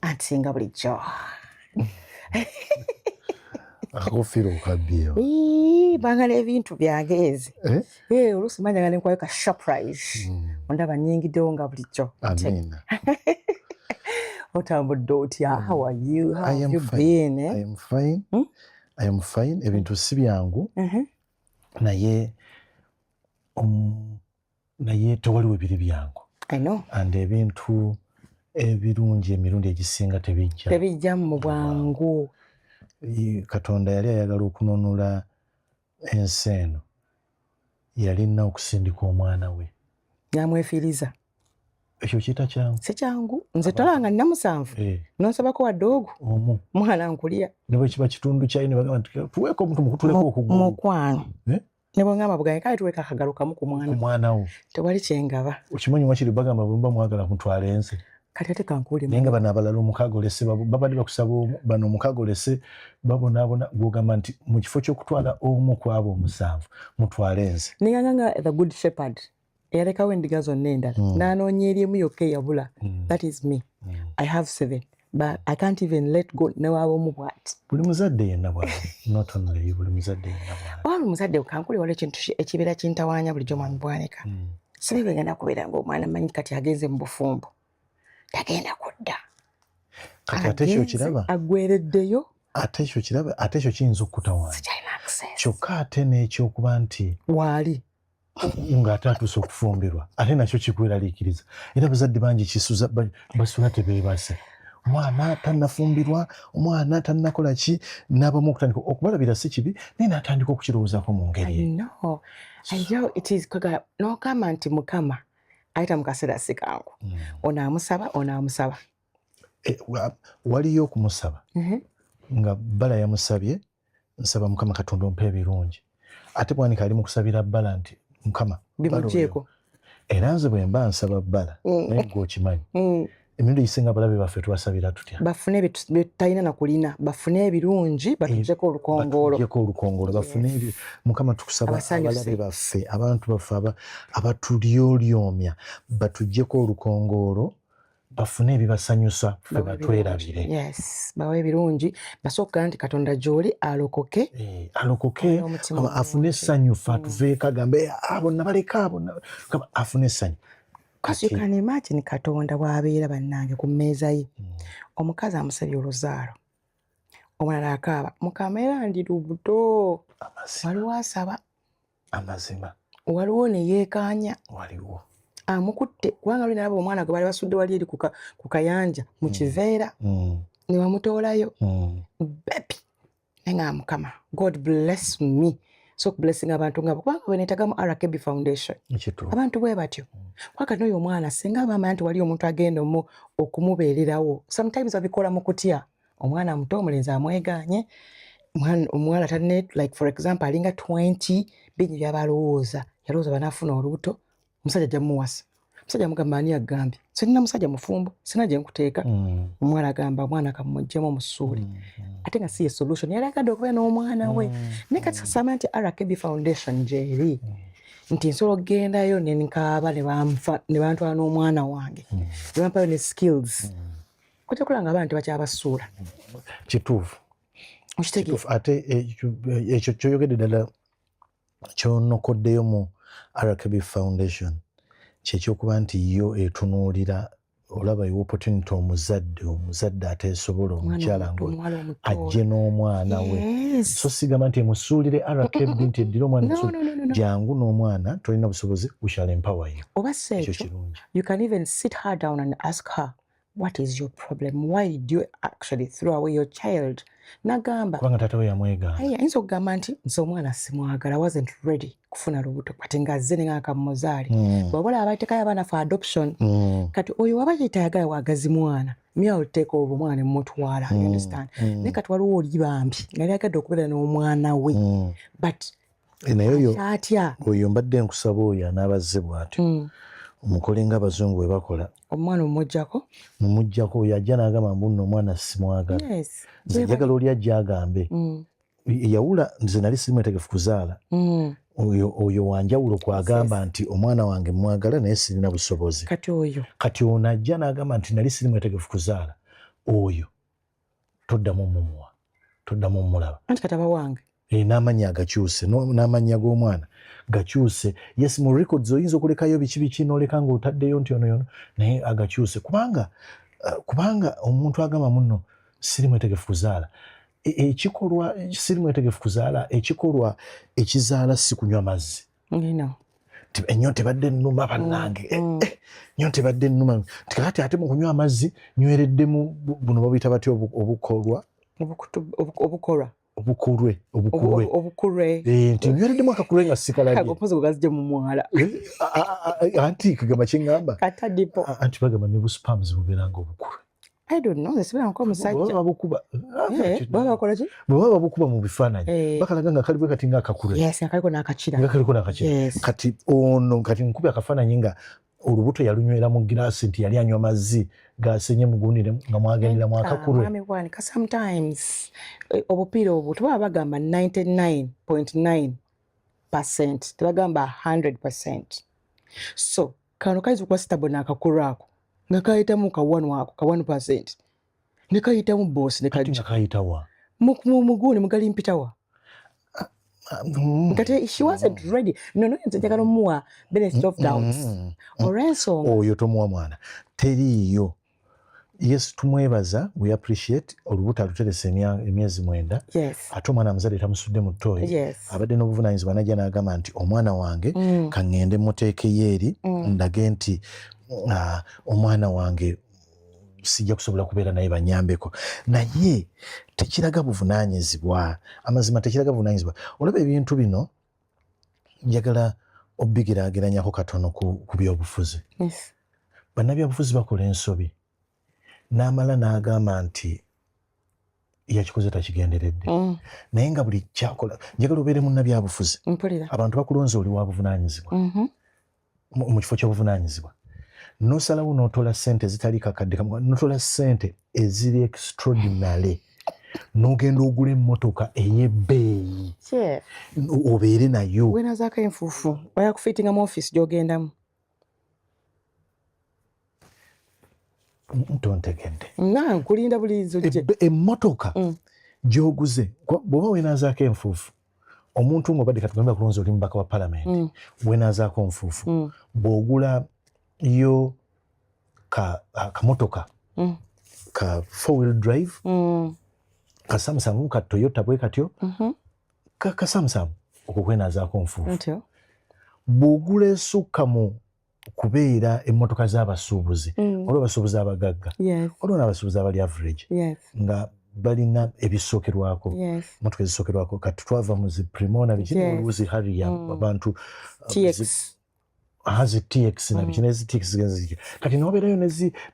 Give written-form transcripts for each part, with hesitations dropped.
ansinga bulijjo. Akakoofiira okabyewa. Bangala ebintu byange oluusi manya nga nenkwayo ka surprise. Ondaba nnyingiddewo nga bulijjo. Amina. Otambudde otya? How are you? How have you been? I am fine. I am fine. Ebintu si byangu. Naye tewaliwo ebiri byangu. I know. And ebintu ebirungi emirundi egisinga tebijja mu bwangu. Katonda yali ayagala okununula ensi eno, yalina okusindika omwana we. Namwefiiriza. Ekyo kiyita kyangu. Si kyangu. Nze tolanga nina 7. Nonsabako wadde ogwo. Omu. Mwana nkulya. Ne bwe kiba kitundu kyayo ne bagamba nti tuweeko omuntu mukutuleko okugulu. Mukwano. Ne bwengamba buganye kale tuweeka akagalo kamu ku mwana. Omwana wo. Tewali kyengaba. Okimanyi wakiri bagamba bwe mwagala mutwale ensi. Kati ate kankuli. Naye nga bano abalala omukagolese babadde bakusaba bano omukagolese babonaabona gw'ogamba nti mu kifo ky'okutwala omu ku abo 7 mutwale ensi. Ninganga the good shepherd. Eyalekawo endiga zonna endala. N'anoonya eri emu yokka eyabula. That is me. I have 7. But I can't even let go newaaba omu bw'ati. Buli muzadde yenna bw'ati. Not only you, buli muzadde yenna bw'ati. Wali muzadde kankuli waliwo ekintu ekibeera kintawaanya bulijjo mwami Bwanika. Sibye ngenda kubeera ng'omwana manyi kati agenze mu bufumbo. Tagenda kudda. Kati ate ekyo kiraba? Aggwereddeyo. Ate ekyo kiraba? Ate ekyo kiyinza okutawaanya. Kyokka ate n'ekyokuba nti waali ng'ate atuuse okufumbirwa ate nakyo kikweraliikiriza. Era abazadde bangi kisuza basula tebeebase. Omwana tannafumbirwa, omwana tannakola ki, n'abamu okutandika okubalabira si kibi naye n'atandika okukirowoozaako mu ngeri. No. It is n'ogamba nti Mukama ayita mu kaseera si kangu. Onaamusaba. Waliyo okumusaba nga Bala yamusabye, nsaba Mukama Katonda ompe ebirungi. Ate Bwanika ali mu kusabira Bala nti Mukama bimugyeko. Era nze bwe mba nsaba Bala naye gwe okimanyi. Emirundi egisinga abalabe baffe tubasabira tutya? Bafune bye tutalina na kulina, bafune ebirungi, batugyeko olukongolo. Bafune Mukama tukusaba abalabe baffe, abantu baffe abatulyolyomya, batugyeko olukongolo, bafune ebibasanyusa ffe batwerabire. Yes, bawe ebirungi, basooka nti Katonda gy'oli alokoke. Alokoke, afune essanyu ffe atuveeko agambe abo nabaleka abo, afune essanyu. Because you can imagine Katonda bw'abeera bannange ku mmeeza ye. Omukazi amusabye oluzaalo. Omulala akaaba. Mukama era ndi lubuto. Waliwo asaba. Amazima. Waliwo ne yeekaanya. Waliwo. Amukutte. Kubanga lwe nalaba omwana gwe bali basudde wali eri ku kayanja mu kiveera. Ne bamutoolayo. Bepi. Naye nga Mukama. God bless me. So blessing abantu ngabo kubanga bwe neetagamu RKB Foundation. Abantu bwe batyo. Kwakati n'oyo omwana singa bamanyi nti wali omuntu agenda okumubeererawo. Sometimes babikola mu kutya. Omwana muto omulenzi amwegaanye. Omuwala tanne like for example alinga 20 bingi byabalowooza. Yalowooza banaafuna olubuto. Omusajja ajja muwasa. Omusajja amugamba ani agambye. Sirina musajja mufumbo. Sirina gye nkuteeka. Omwana agamba omwana kamuggyemu omusuule. Ate nga si ye solution. Yali agadde okubeera n'omwana we. Naye kati sasama nti RKB Foundation gyeri. Nti nsobola okugendayo ne nkaaba ne bantwala n'omwana wange. Ne bampayo ne skills. Kujja kulanga abantu bakyabasuula. Kituufu. Okitegeera. Ate ekyo kyoyogedde ddala kyonokoddeyo mu RKB Foundation kyekyokuba nti yo etunuulira olaba opportunity omuzadde ateesobola omukyala ngo ajje n'omwana we. So sigamba nti emusuulire RKB nti eddira omwana jangu n'omwana tolina busobozi we shall empower you. Oba sekyo, you can even sit her down and ask her what is your problem? Why did you actually throw away your child? Nagamba. Kubanga taata we yamweganga. Ayinza okugamba nti nze omwana simwagala, wasn't ready kufuna lubuto kati ngazze ne ngaka muzaali. Bw'obola abateekayo abaana for adoption. Kati oyo waba yetayagala wagazi mwana. Mya oteeka obwo omwana mmutwala. You understand? Naye kati waliwo oli bambi nga yali agadde okubeera n'omwana we. But oyo mbadde nkusaba oyo anaabazze bw'atyo. Omukole ng'abazungu bwe bakola. Omwana omujjako oyo ajja n'agamba mbuno omwana simwagala. Nze njagala oli ajja agambe. Yawula nze nali simwetegefu kuzaala. Oyo wanjawulo kwagamba nti omwana wange mwagala naye sirina busobozi. Kati ono ajja n'agamba nti nali simwetegefu kuzaala. oyo toddamu mumuwa toddamu mulaba anti kataba wange n'amannya agakyuse n'amannya g'omwana gakyuse yes mu records oyinza okulekayo biki n'oleka ng'otaddeyo nti ono naye agakyuse kubanga omuntu agamba muno siri mwetegefu kuzaala ekikolwa siri mwetegefu kuzaala ekikolwa ekizaala si kunywa mazzi ennyo tebadde nnuma bannange nnyo tebadde nnuma tikakati ate mu kunywa amazzi nywereddemu buno babuyita batya obukulwe nti nywereddemu akakulwe nga sikalabye anti kagamba kyeŋŋamba anti bagamba ne buspams bubeeranga obukulwe bwebaba babukuba mu bifaananyi bakalaga nga kali bwe kati ng'akakulwe kaliko n'akakira kati ono kati nkubye akafaananyi nga olubuto yalunywera mu giraasi nti yali anywa mazzi gasenye mugunire nga mwagendera mwakakulwe sometimes obupiira obwo tebaba bagamba 99.9% tebagamba 100%. So kano kayinza okuba stable n'akakulwe ako nga kayitamu kawanu ako ka 1% ne kayitamu boss ne kajja kayitawa muguni mugali mpitawa kati she wasn't ready no njagala omuwa benefit of doubts olw'ensonga oyo tomuwa mwana teriiyo yes tumwebaza we appreciate olubuto aluteresa emyezi 9 ate omwana amuzadde tamusudde mu ttooyi abadde n'obuvunaanyizibwa najja n'agamba nti omwana wange kaŋŋende muteekeyo eri ndage nti omwana wange sijja kusobola kubeera naye banyambeko naye tekiraga buvunaanyizibwa amazima tekiraga buvunaanyizibwa olaba ebintu bino njagala obigiraageranyako katono ku byobufuzi bannabyabufuzi bakola ensobi n'amala n'agamba nti yakikoze takigenderedde naye nga buli kyakola njagala obeere munnabyabufuzi abantu bakulonze oli wa buvunaanyizibwa mu kifo ky'obuvunaanyizibwa nosalawo n'otola ssente ezitali kakadde kamu n'otola ssente eziri extraordinary n'ogenda ogula emmotoka ey'ebbeeyi obeere nayo wenazaako enfuufu oyakufiitinga mu ofiisi gy'ogendamu ntontegedde nkulinda buliizo gye emmotoka gy'oguze bw'oba weenaazaako enfuufu omuntu ng'obadde katugamba kulonza oli mubaka wa palamenti weenaazaako nfuufu bw'ogula yo kamotoka ka 4-wheel drive ka Samsung ka Toyota bwe katyo ka Samsung okukwenaazaako nfuufu bw'ogula esukka mu kubeera emmotoka z'abasuubuzi olwo abasuubuzi abagagga olwo n'abasuubuzi abali average nga balina ebisookerwako emmotoka ezisookerwako kati twava mu zi Primona bikini oluuzi Harrier abantu hazi TX na bikini ezi TX zigenza kati n'obeerayo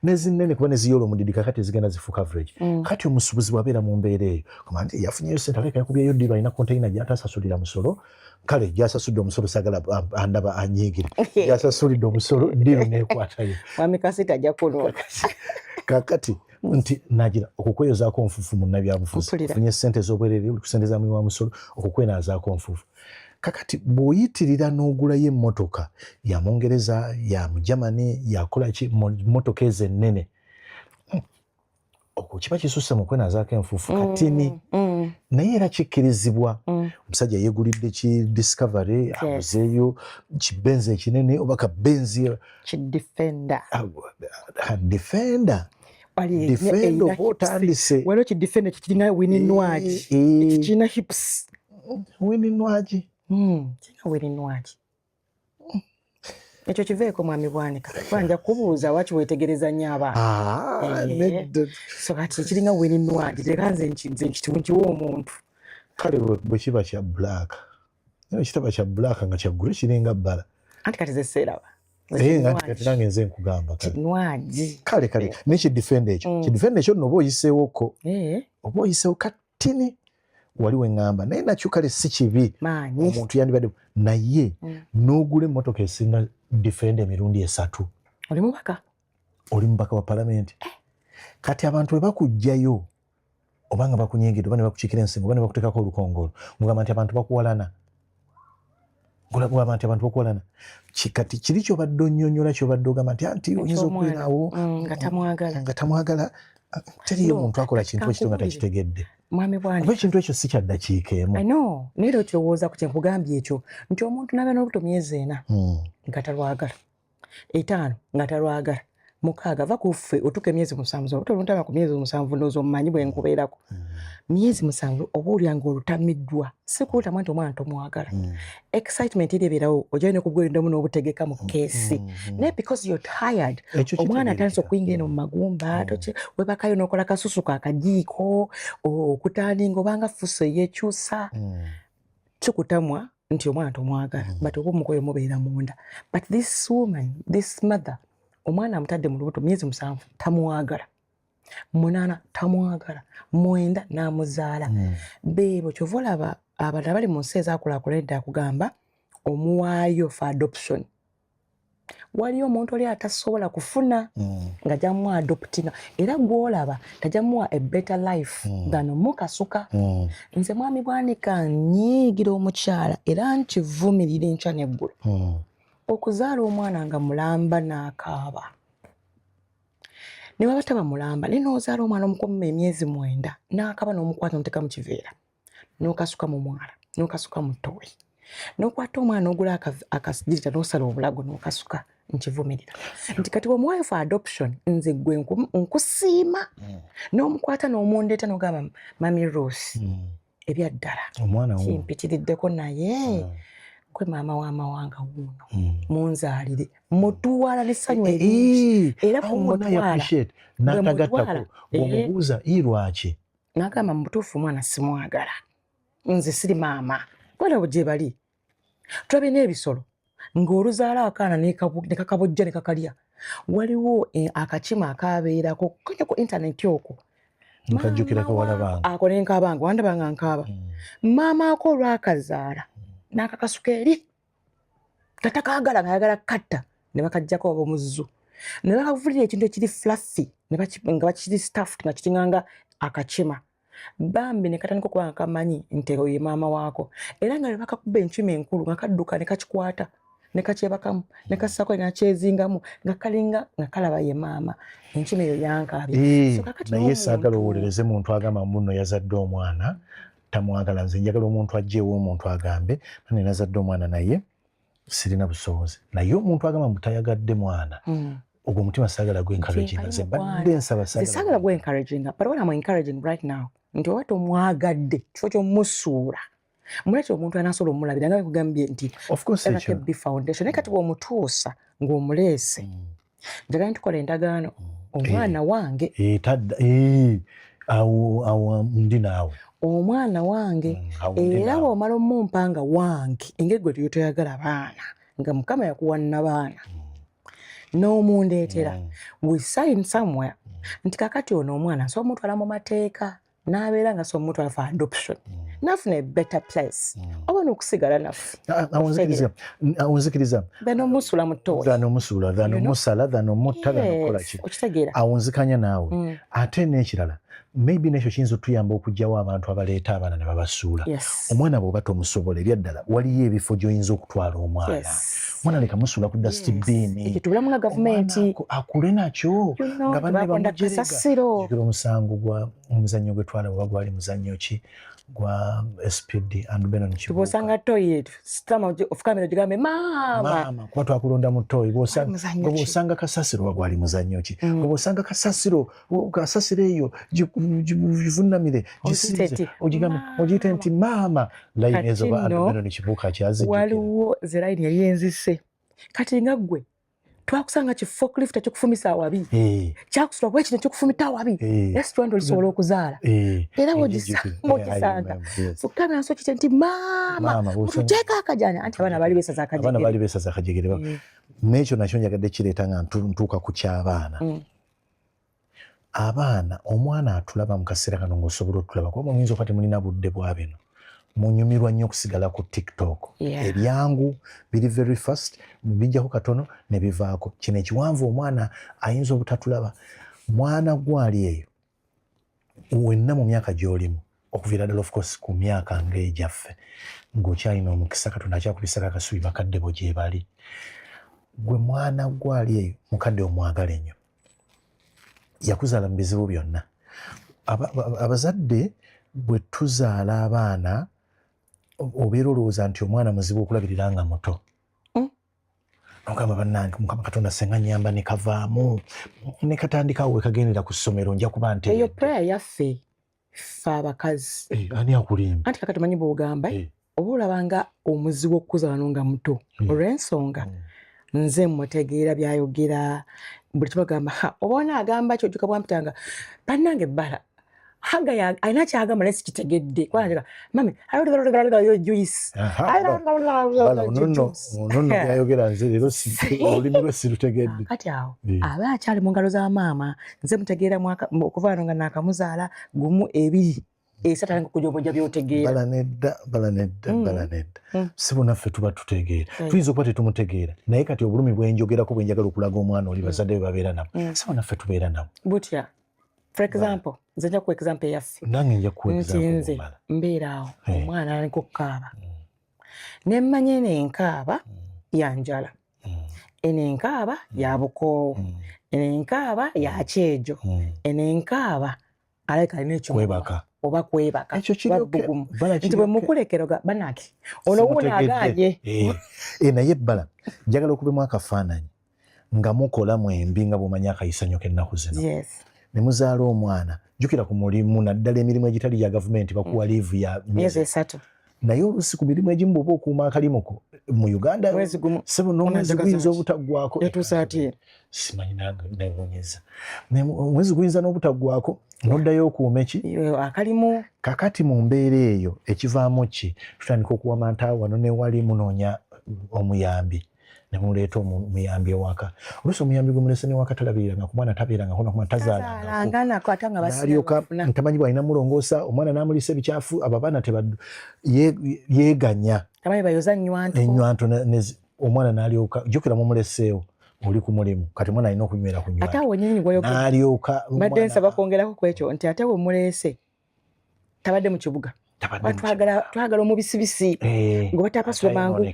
nezinene kuba neziyoola omudidi kakati zigenda zifuuka average kati omusuubuzi bw'abeera mu mbeera eyo kama nti yafunyeyo ssente aleka yakubyeyo ddiiro alina konteyina gy'atasasulira musolo kale gy'asasudde omusolo sagala andaba anyiigire gy'asasulidde omusolo ddiiro neekwatayo mwami Kasita ajja kunwa kakati nti nagira okukweyozaako nfuufu mu nnabyabufuzi ofunye ssente ez'obwereere kusendeza muwi wa musolo okukwenaazaako nfuufu kakati bw'oyitirira n'ogulayo emmotoka ya Mungereza ya mu Germany yakola ki mmotoka ezo ennene okwo kiba kisusse mu kwenaazaako enfuufu katini naye era kikkirizibwa omusajja yeegulidde ki Discovery aguzeeyo kibenzi ekinene oba kabenzi kidifenda oba otandise waliwo kidifenda kikiringa wininwagi ekirina hips wininwagi kirina wininwagi ekyo kiveeko mwami Bwanika banja kubuuza waki weetegereza nnyo abaana so kati kiringa wininwagi teka nze nkiwa omuntu kale bwe kiba kya black naye kitaba kya black nga kyaggulu kiringa bbala anti kati zeseeraba kati nange nze nkugamba kinwagi kale nekidifenda ekyo kidifenda ekyo nno oba oyiseewoko oba oyiseewo katini wali weŋŋamba naye nakyo kale si kibi omuntu yandibadde naye n'ogula emmotoka esinga difenda emirundi 3 oli mubaka wa palamenti kati abantu bwe bakugjayo oba nga bakunyiigidde oba ne bakukiikira ensingo oba ne bakuteekako olukongolo ngamba nti abantu bakuwalana kati kiri kyobadde onnyonnyola kyobadde ogamba nti oyinza okubeerawo nga tamwagala teriyo muntu akola kintu ekyo nga takitegedde. Mwami bwani kuba ekintu ekyo si kyaddakiika emu. No, naye okirowooza ku kyenkugambye ekyo nti omuntu n'abeera n'olubuto myezi 4 nga talwagala, 5 nga talwagala, 6 va ku ffe otuuka emyezi 7 olubuto oluntaba ku myezi 7 ndowooza omumanyi bwe nkubeerako. Myezi 7 oba olyanga olutamiddwa si kuyitamu nti omwana tomwagala. Excitement eri ebeerawo ojja ne kugwendamu n'obutegeka mu keesi naye because you're tired omwana atandise okuyingira eno mu magumba webakayo n'okola kasusu kaakajiiko okutandinga obanga fuso eyeekyusa kikutamwa nti omwana tomwagala but oba omukoyo mubeera munda. But this woman, this mother, omwana amutadde mu lubuto myezi 7 tamwagala, 8 tamwagala, 9 n'amuzaala. Beebo kyova olaba abantu abali mu nsi ezaakulaakulanidde akugamba omuwaayo for adoption. Waliyo omuntu oli atasobola kufuna nga jamu adoptinga era gwolaba tajamuwa a better life than omukasuka. Nze mwami Bwanika nyiigira omukyala era nkivumirira enkya n'eggulu okuzaala omwana nga mulamba n'akaaba. Ne waba taba mulamba naye n'ozaala omwana omukomu emyezi 9 n'akaaba n'omukwata n'omuteeka mu kiveera n'okasuka mu mwala n'okasuka mu ttooyi n'okwata omwana n'ogula akasijirita n'osala obulago n'okasuka. Nkivumirira nti kati bw'omuwaayo for adoption nze gwe nkusiima n'omukwata n'omundeeta n'ogamba Mami Rose ebyaddala kimpitiriddeko naye gwe maama w'amawanga wuuno munzaalire mutuwala n'essanyu eringi era kumutwala n'atagattako bw'omubuuza lwaki n'agamba mu butuufu omwana simwagala nze siri maama. Kwera gye bali tulabye n'ebisolo ng'oluzaala akaana ne kakabojja ne kakalya. Waliwo akakima akabeerako kajja ku intaneti okwo nkajjukira kawala bange ako ne nkaabanga wandabanga nkaaba maama ako olwakazaala n'akakasuka eri tatakaagala ng'ayagala katta ne bakajjako oba omuzzu ne bakavulira ekintu ekiri fluffy nga bakiri stuffed nga kiringanga akakima. Bambi ne katandika okuba nga kamanyi nti ye maama waako era nga ne bakakuba enkima enkulu nga kadduka ne kakikwata ne kakyebakamu ne kassaako ne nakyezingamu nga kalinga nga kalaba ye maama. Enkima eyo yankaabye. Naye saagala owolereze muntu agamba muno yazadde omwana tamwagala. Nze njagala omuntu ajjeewo omuntu agambe nane nazadde omwana naye sirina busobozi. Naye omuntu agamba mutayagadde mwana ogwo omutima saagala gwe encouraging. Nze badde nsaba saagala gwe encouraging but what I'm encouraging right now nti oba tomwagadde kifo ky'omusuula muleke omuntu anasobola omulabira nga bekugambye nti RKB Foundation naye kati bw'omutuusa ng'omuleese njagala ntukola endagaano omwana wange awo ndi naawe omwana wange era bw'omala omumpanga wange engeri gwe tuyo toyagala baana nga Mukama yakuwanna baana n'omundeetera we sign somewhere nti kakati ono omwana nsobola omutwala mu mateeka n'abeera nga so omutwala for adoption nafuna a better place oba n'okusigala naffe awunzikiriza benomusula mu ttooyi dhanomusula dhanomusala dhanomutta dhanokola ki okitegeera awunzikanya naawe ate n'ekirala maybe nekyo kiyinza otuyamba okugyawo abantu abaleeta abaana ne babasuula. Omwana bw'oba tomusobola ebyaddala waliyo ebifo gy'oyinza okutwala omwana mwana leka musuula ku dusty bin ekitubulamu nga gavumenti akule nakyo nga banne bamujerega. Jukira omusango gwa omuzannyo gwe twala bwe gwali muzannyo ki gwa SPD and Benon Kibuuka. Bw'osanga toilet sitama ofukamira gigambe maama kuba twakulonda mu ttooyi bw'osanga kasasiro wagwali muzannyo ki bw'osanga kasasiro eyo givunnamire gisirize ogiyite nti maama layini ezo ba and Benon Kibuuka kyazijjukira. Waliwo ze layini yali enzise kati nga ggwe twakusanga ki forklift ekikufumisa awabi kyakusula kuba ekino ekikufumita awabi restaurant olisobola okuzaala era bw'ogisanga fukamira nso kite nti maama otuteeko akajanja anti abaana baali beesaza akajegere. N'ekyo nakyo njagadde kireeta nga ntuuka ku ky'abaana. Abaana omwana atulaba mu kaseera kano ng'osobola otulaba kuba muyinza okuba temulina budde bwa bino munyumirwa nnyo okusigala ku TikTok. Ebyangu biri very fast bijjako katono ne bivaako. Kino ekiwanvu omwana ayinza obutatulaba. Mwana gwali eyo wenna mu myaka gy'olimu okuviira ddala of course ku myaka ng'egyaffe ng'okyalina omukisa Katonda akyakubisako akasubi bakadde bo gye bali. Gwe mwana gwali eyo mukadde omwagala ennyo yakuzaala mu bizibu byonna. Abazadde bwe tuzaala abaana obeera olowooza nti omwana muzibu okulabirira nga muto. Nogamba bannange Mukama Katonda senga nyamba ne kavaamu ne katandikawo we kagendera ku ssomero nja kuba nte. Eyo prayer yaffe ffe abakazi. Ani akulimba? Anti kakati manyi bw'ogamba oba olabanga omuzibu okuzaala nga muto olw'ensonga nze mutegeera byayogera buli kibagamba oba onaagamba kyojjuka bwampitanga bannange ebbala haga alina kyagamba naye sikitegedde kwanjega mami Joyce onono byayogera nze leero olulimi lwe sirutegedde. kati awo aba akyali mu ngalo za maama nze mutegeera okuva wano nga naakamuzaala gumu ebiri esatanga kujobojja byotegeera. Bala nedda sibo naffe tuba tutegeera tuyinza okuba tetumutegeera naye kati obulumi bwenjogerako bwenjagala okulaga omwana oli bazadde be babeera nabo sibo naffe tubeera nabo butya. For example, nze nja ku example yaffe. Nange nja ku example. Nze mbeera awo omwana aliko okukaaba. Ne mmanya eno enkaaba ya njala. Eno enkaaba ya bukoowu. Eno enkaaba ya kyejo. Eno enkaaba alabika alina eky'okwebaka. Oba kwebaka. Ekyo kiri bugumu. Nti bwe mukulekera banaki. Ono wuuno agaaye. Naye ebbala njagala okubemu akafaananyi nga mukola mwembi nga bw'omanyi akayisanyo k'ennaku zino. Yes. Ne muzaala omwana jjukira ku mulimu naddala emirimu egitali gya gavumenti bakuwa liivu ya myezi 3 naye oluusi ku mirimu egimu bw'oba okuuma akalimu mu Uganda sebo n'omwezi guyinza obutaggwako simanyi neewuunyeza omwezi guyinza n'obutaggwako n'oddayo okuuma eki akalimu. kakati mu mbeera eyo ekivaamu ki tutandika okuwamanta wano ne wali munoonya omuyambi ne muleeta omuyambi ewaka oluusi omuyambi gwe mulese n'ewaka talabiranga ku mwana tabeerangako nakumwana tazaalangako n'alyoka ntamanyi bw'alina mulongoosa omwana n'amulisa ebicafu abo abaana yeeganya ennywanto omwana n'alyoka jjukira mumuleseewo oli ku mulimu kati mwana alina okunywera ku nnywanto n'alyoka mbadde nsaba kwongerako ku ekyo nti ate bwe muleese tabadde mu kibuga twagala omubisibisi gwe batapasula mangu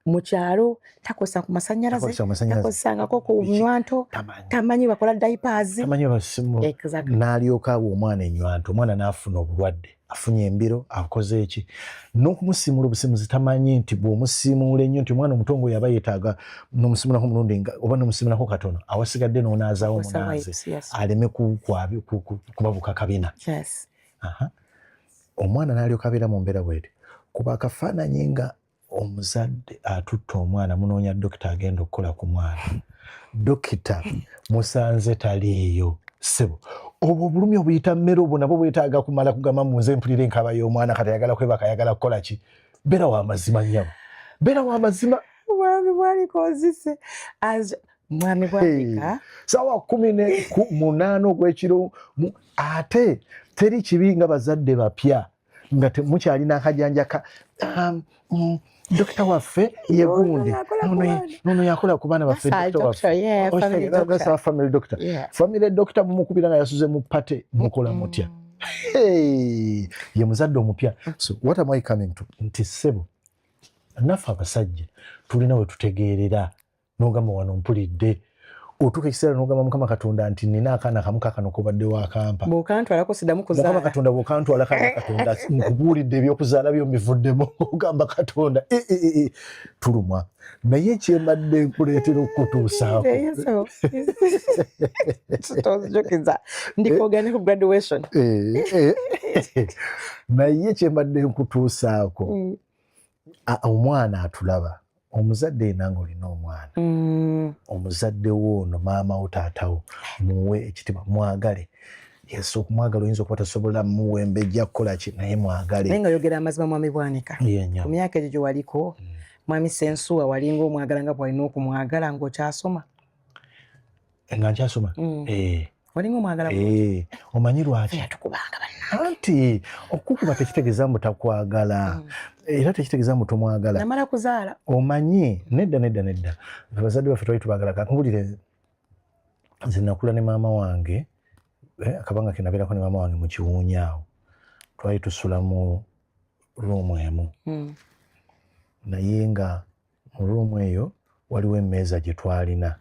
mu kyalo takosa ku masannyalaze takosangako ku nnywanto tamanyi bakola diapers n'alyoka awo omwana ennywanto omwana n'afuna obulwadde afunye embiro akoze eki n'okumusiimula obusimuzi tamanyi nti bw'omusiimuula ennyo nti omwana omuto ngo yaba yeetaaga n'omusiimulako mulundi oba n'omusiimulako katono awasigadde n'onaazaawo omunaaze aleme kubabuka kabina. Omwana n'alyoka abeera mu mbeera bw'eti kuba akafaananyi nga omuzadde atutta omwana munoonya dokita agenda okukola ku mwana dokita musanze taliiyo sebo obwo obulumi obuyita mmere obwo nabwo bwetaaga kumala kugamba munze mpulira enkaaba y'omwana kati ayagala kwebaka ayagala kukola ki beera w'amazima nnyabo beera w'amazima mwami bwaliko ozise mwami bwalika sawa 18 ogw'ekiro ate teri kibi nga bazadde bapya nga mukyalina akajanja ka dokita waffe ye gundi nono yakola ku baana baffe family doctor family doctor mumukubira nga yasuze mu pate mukola mutya ye muzadde omupya. So what am I coming to nti sebo naffe abasajja tulina we tutegeerera n'ogamba wano mpulidde otuuka ekiseera n'ogamba Mukama Katonda nti nina akaana kamu kaakano kobadde wakampa bw'okantwalako siddamu kuzaala Mukama Katonda bw'okantwala Katonda nkubuulidde ebyokuzaala byo mbivuddemu ogamba Katonda tulumwa naye kyembadde nkuleetera okutuusaako ndikogane ku graduation naye kyembadde nkutuusaako omwana atulaba omuzadde enanga olina omwana omuzadde woono maama wo taatawo muwe ekitiibwa mwagale yesu okumwagala oyinza okuba tasobola muwembejja kukola ki naye mwagale naye nga yogera amazima mwami Bwanika ku myaka egyo gye waliko mwami Sensuwa walinga omwagala nga bwalina okumwagala ng'okyasoma nga nkyasoma walinga omwagala omanyi lwaki anti okukuba tekitegeeza mbu takwagala era tekitegeeza mbu tomwagala namala kuzaala omanyi nedda abazadde baffe twali tubagala kankubulire nze nakula ne maama wange akabanga ke nabeerako ne maama wange mu Kiwuunya awo twali tusula mu ruumu emu naye nga mu ruumu eyo waliwo emmeeza gye twalina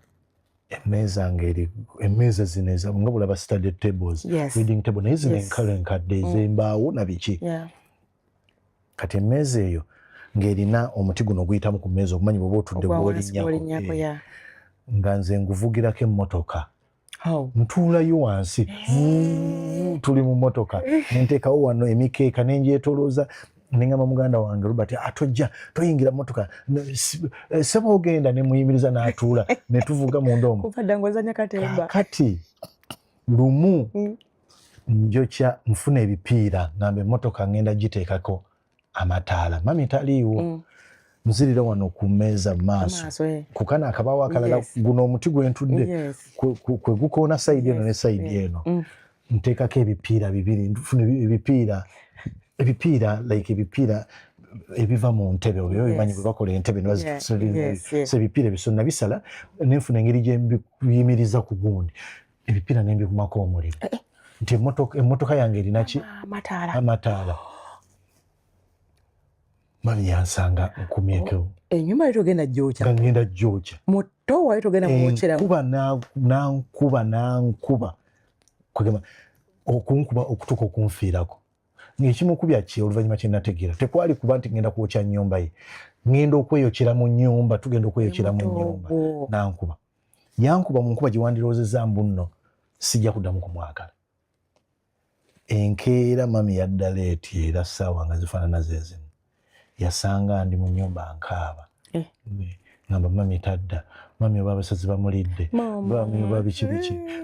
emmeeza zino nga bulaba study tables, reading table naye zino enkadde ez'embaawo na biki. Kati emmeeza eyo ng'erina omuti guno guyitamu ku mmeeza okumanyi bw'oba otudde gw'olinnyako nga nze nguvugirako emmotoka. Ntuulayo wansi tuli mu mmotoka nenteekawo wano emikeeka nengyetolooza nengamba muganda wange Robert atojja toyingira mmotoka seba ogenda nemuyimiriza n'atuula netuvuga mu ndomo. Kati lumu njokya nfuna ebipiira ngamba emmotoka ngenda giteekako amataala mami taliiwo. Nzirira wano ku mmeeza maaso kukana akabaawo akalala guno omuti gwentudde kwe gukoona sayidi eno ne sayidi eno nteekako ebipiira bibiri nfuna ebipiira ebiva mu ntebe oba bimanyi bwe bakola entebe ebipiira ebyo nabisala nenfuna engeri gye mbiyimiriza ku gundi ebipiira nembikumako omuliro nti emmotoka yange erina ki amataala. Mami yansanga nkumyekewo. Ennyumba yali togenda gyokya. Nga ngenda gyokya. Muto wali togenda mwokeramu. Nankuba. Kugamba okunkuba okutuuka okunfiirako. Ng'ekimukubya ki oluvannyuma kye nategeera. Tekwali kuba nti ngenda kwokya nnyumba ye. Ngenda okweyokera mu nnyumba, tugenda okweyokera mu nnyumba. Nankuba. Yankuba mu nkuba gye wandiroozezza mbu nno sijja kuddamu kumwagala. Enkeera mami yadda leeti era ssaawa nga zifaanana zeezino. Yasanga ndi mu nnyumba nkaaba. Ngamba mami tadda. Mami oba abasazi bamulidde. Mami oba biki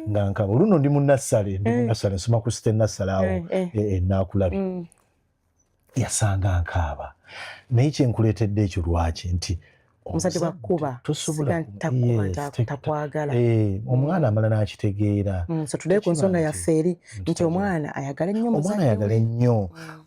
nga nkaaba. Oluno ndi mu nassale nsoma ku site nassale awo naakulabye. Yasanga nkaaba. Naye kyenkuleetedde ekyo lwaki nti omusajja bwakkuba tosobola takwagala. Omwana amala n'akitegeera. So tudde ku nsonga yaffe eri nti omwana ayagala nnyo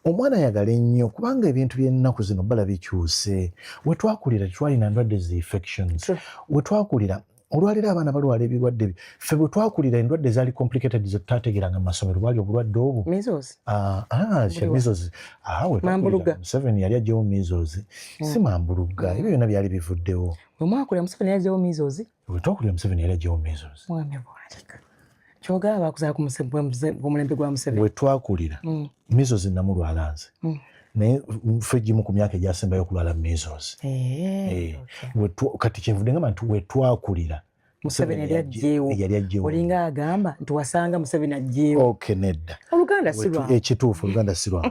omwana ayagala ennyo kubanga ebintu by'ennaku zino bala bikyuse. We twakulira tetwalina ndwadde zi infections. We twakulira olwaliro abaana balwala ebirwadde ffe bwe twakulira endwadde zaali complicated ze tutategeranga mu masomero bwali obulwadde obwo. Measles. Measles. Museveni yali aggyewo measles. Si mambuluga ebyo byonna byali bivuddewo. Bwe mwakulira Museveni yali aggyewo measles? Bwe twakulira Museveni yali aggyewo measles. Mwami bwalika. Kyogaba bakuzaala ku mulembe gwa Museveni. Bwe twakulira measles namulwala nze. Naye ffe gimu ku myaka egyasembayo okulwala measles. Kati kyenvudde ngamba nti we twakulira Museveni yali aggyewo. Olinga agamba nti wasanga Museveni aggyewo. Nedda. Oluganda si lwamu. Ekituufu Oluganda si lwamu.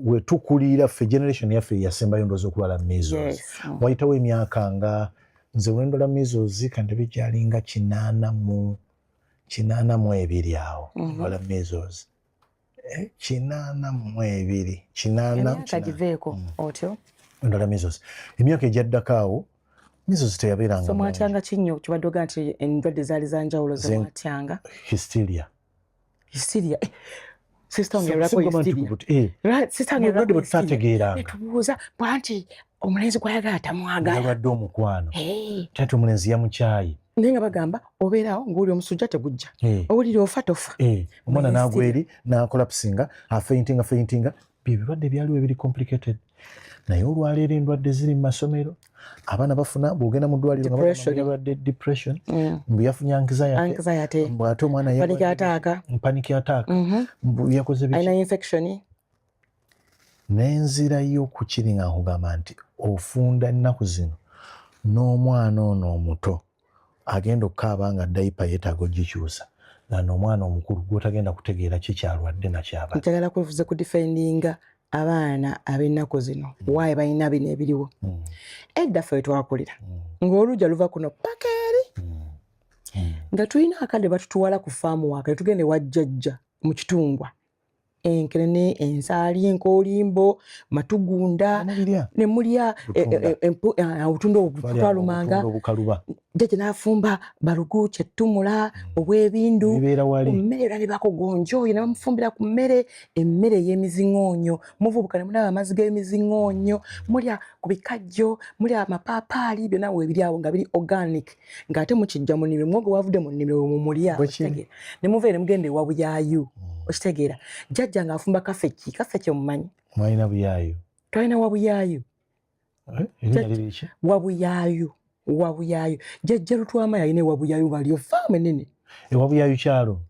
We tukulira ffe generation yaffe yasembayo ndowooza okulwala measles. Wayitawo emyaka nga nze we ndola measles kandebe gyalinga 82 awo ndwala measles. 82 emyaka giveeko otyo ndala measles. Emyaka egyaddako awo measles teyabeeranga. So mwatyanga kinyo kibadde oga nti endwadde zaali za njawulo ze mwatyanga? Hysteria. Sister wange yalako hysteria. Sister wange yalako hysteria. Netubuuza bwanti omulenzi gwayagala atamwagala. Yalwadde omukwano. Taata omulenzi yamukyayi. Naye nga bagamba obeerawo ng'oli omusujja tegujja. Owulire ofa tofa. Omwana n'agwa eri n'akolapusinga afeintinga bye birwadde byaliwo ebiri complicated. Naye olwaleero endwadde ziri mu masomero abaana bafuna bw'ogenda mu ddwaliro nga balwadde depression mbu yafunye anxiety mbu ate omwana panic attack mbu yakoze biki alina infection. N'enzirayo ku kiri nga nkugamba nti ofunda ennaku zino n'omwana ono omuto agenda okukaaba nga dayipa yeetaaga ogikyusa nga omwana omukulu gw'otagenda kutegeera ki kyalwadde nakyaba. Njagala kwevuze ku defendinga abaana ab'ennaku zino waayi balina bino ebiriwo. Edda ffe twakulira ng'olujja luva kuno paka eri nga tulina akadde batutuwala ku faamu waakale tugende wajjajja mu kitungwa. Enkerene, ensaali, enkoolimbo, matugunda ne mulya obutunda obutwalumanga. Jjajja n'afumba balugu, kyettumula, obwebindu, mmere era ne bakogonjoye ne bamufumbira ku mmere, emmere ey'emiziŋoonyo. Muvubuka ne mulaba amazzi g'emiziŋoonyo, mulya ku bikajjo, mulya amapaapaali, byonna weebiri awo nga biri organic. Ng'ate mukijja mu nnimiro, muwogo wavudde mu nnimiro mu mulya. Ne muveere ne mugenda ewa buyaayu. Okitegeera jjajja ng'afumba kafeki omumanyi? Mwalina buyaayu? Twalina wabuyaayu. Wabuyaayu Wabuyayo jjajja Lutwama yalina Wabuyayo nga lyo faamu ennene. Wabuyayo kyalo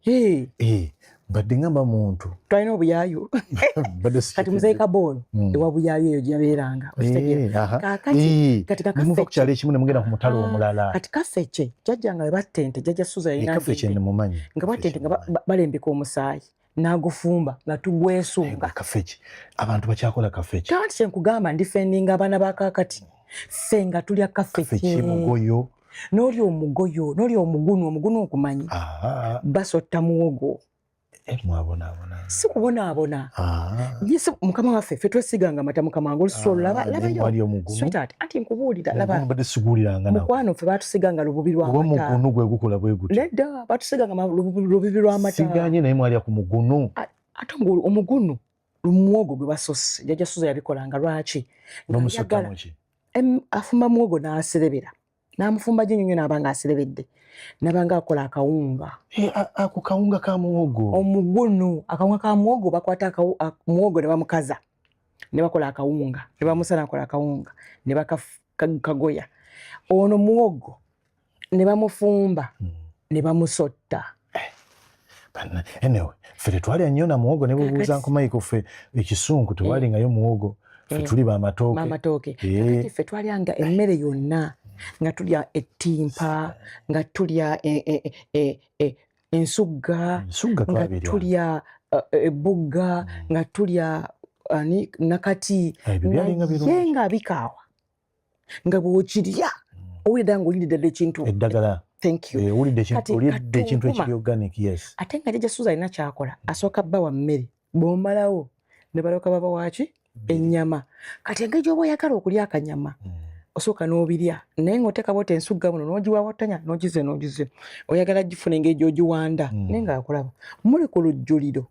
badde ngamba muntu twalina obuyayo kati Muzei Kaboolo Wabuyayo eyo gyabeeranga kakati muva ku kyalo ekimu ne mugenda ku mutalo omulala kati Kafeche jjajja nga batta ente jjajja Suza yalina Kafeche ne mumanyi nga batta ente nga balembeka omusaayi n'agufumba nga tugwesunga. Kafeche abantu bakyakola Kafeche kanti kyenkugamba ndifendinga abaana ba kakati ffe nga tulya Kafeche mugoyo n'oli omugoyo n'oli omugunu okumanyi basotta muwogo mwabonaabona si kubonaabona yesi mukama waffe ffe twesiganga amata mukama wange olusulo labayo sweetheart anti nkubuulira laba mukwano ffe baatusiganga lububi lw'amata omugunu gwe gukola bwe guti nedda baatusiganga lububi lw'amata siganye naye mwalya ku mugunu ate omugunu muwogo gwe basosse jjajja Suza yabikolanga lwaki n'omusottamu ki afumba muwogo n'aserebera n'amufumba gyenyonyo n'abanga aserebedde nabanga akola akawunga ako kawunga ka muwogo omugunu akawunga ka muwogo bakwata muwogo ne bamukaza ne bakola akawunga ne bamusana akola akawunga ne bakagoya ono muwogo ne bamufumba ne bamusotta anyway ffe tetwalya nnyo na muwogo ne bubuuza nkumayiko ffe ekisunku tewaalingayo muwogo ffe tuli bamatooke kakati ffe twalyanga emmere yonna nga tulya ettimpa nga tulya ensugga nga tulya ebugga nga tulya nakati naye nga bikaawa nga bw'okirya owulira nga olidde ddala ekintu eddagala olidde ekintu ekiri organic yes ate nga jjajja Suza alina kyakola asooka bbawa mmere bw'omalawo ne balyoka baba waaki ennyama kati engeri gy'oba oyagala okulya akanyama osooka n'obirya naye ng'oteeka bw'oti ensugga muno n'ogiwawatanya n'ogize oyagala gifuna engeri gy'ogiwanda naye ng'akulaba muli ku lujjuliro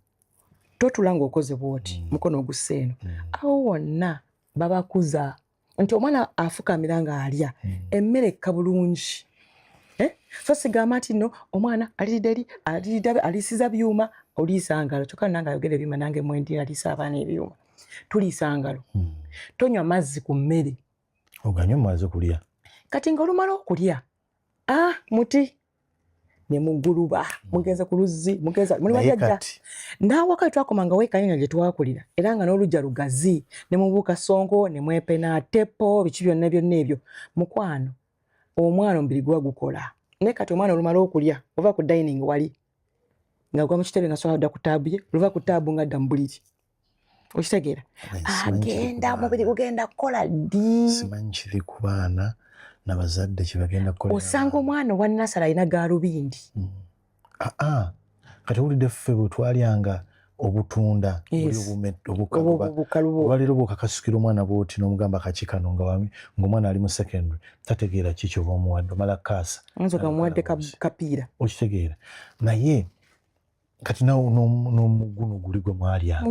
totula ng'okoze bw'oti mukono ogussa eno awo wonna babakuza nti omwana afukamira ng'alya emmere ekka bulungi so sigamba nti nno omwana alisiza byuma oliisa ngalo kyokka nange ayogera ebyuma nange mwendi aliisa abaana ebyuma tuliisa ngalo tonywa mazzi ku mmere oganywa mumaze kulya kati ng'olumala okulya muti ne muguluba mugenza ku luzzi muli bajjajja n'awaka twakomanga weekanyanya gye twakulira era nga n'olujja lugazi ne mubuuka songo ne mwepena tepo biki byonna ebyo mukwano omwana omubiri gwa gukola naye kati omwana olumala okulya ova ku dining wali nga gwa mu kitebe nga sobola ku taabu ye oluva ku taabu nga adda mu buliri okitegeera agenda omubiri gugenda kukola ddi simanyi kiri ku baana n'abazadde kyebagenda kukola osanga omwana owa nasala alina gaalubindi kati owulidde ffe bwe twalyanga obutunda olwaleero bw'okakasukira omwana bw'oti n'omugamba kaki kano ng'omwana ali mu secondary tategeera ki kyoba omuwadde omala kaasa nzoga muwadde kapiira okitegeera naye kati nawo n'omugunu guli gwe mwalyanga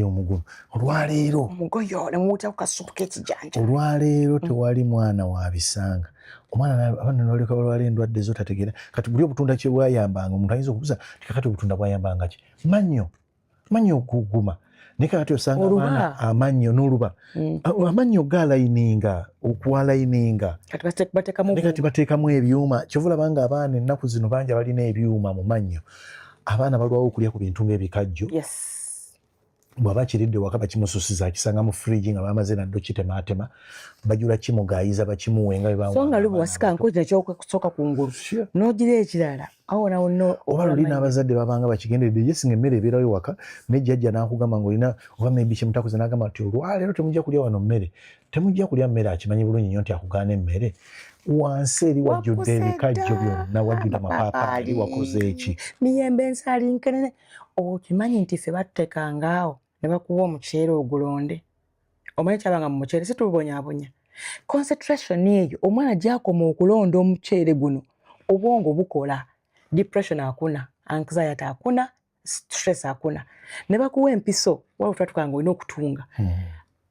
omugunu olwaleero omugoyo ne muwuta ku kasupu k'ekijanja olwaleero tewali mwana wabisanga abaana noleka balwala endwadde zo tategeera kati buli obutunda kye bwayambanga omuntu ayinza okubuuza tikakati obutunda bwayambanga ki mannyo okuguma naye kakati osanga abaana amannyo n'oluba amannyo galayininga okuwalayininga kati bateekamu ebyuma kyova olabanga abaana ennaku zino bangi balina ebyuma mu mannyo abaana balwawo okulya ku bintu ng'ebikajjo bw'aba akiridde waka bakimususiza akisanga mu fridge nga bamaze naddo kitemaatema bajula kimugayiza bakimuwenga so nga lubu wasika nkozi nekyokusooka ku ngulu n'ogira ekirala awo nawo oba luli n'abazadde babanga bakigenderedde yesinga emmere ebeerayo waka nejjajja n'akugamba ng'olina oba maybe kyemutakoze n'agamba nti olwaleero temujja kulya wano mmere temujja kulya mmere akimanyi bulungi nnyo nti akugaana emmere wansi eri wajjudde ebikajjo byonna wajjudde amapaapaali wakoze eki miyembe ensaali nkenene okimanyi nti ffe batutekanga awo ne bakuwa omuceere ogulonde omanyi kyabanga mu muceere situbonyabonya concentration eyo omwana gyakoma okulonda omuceere guno obwongo bukola depression akuna anxiety akuna stress akuna ne bakuwa empiso waliwo twatukanga olina okutunga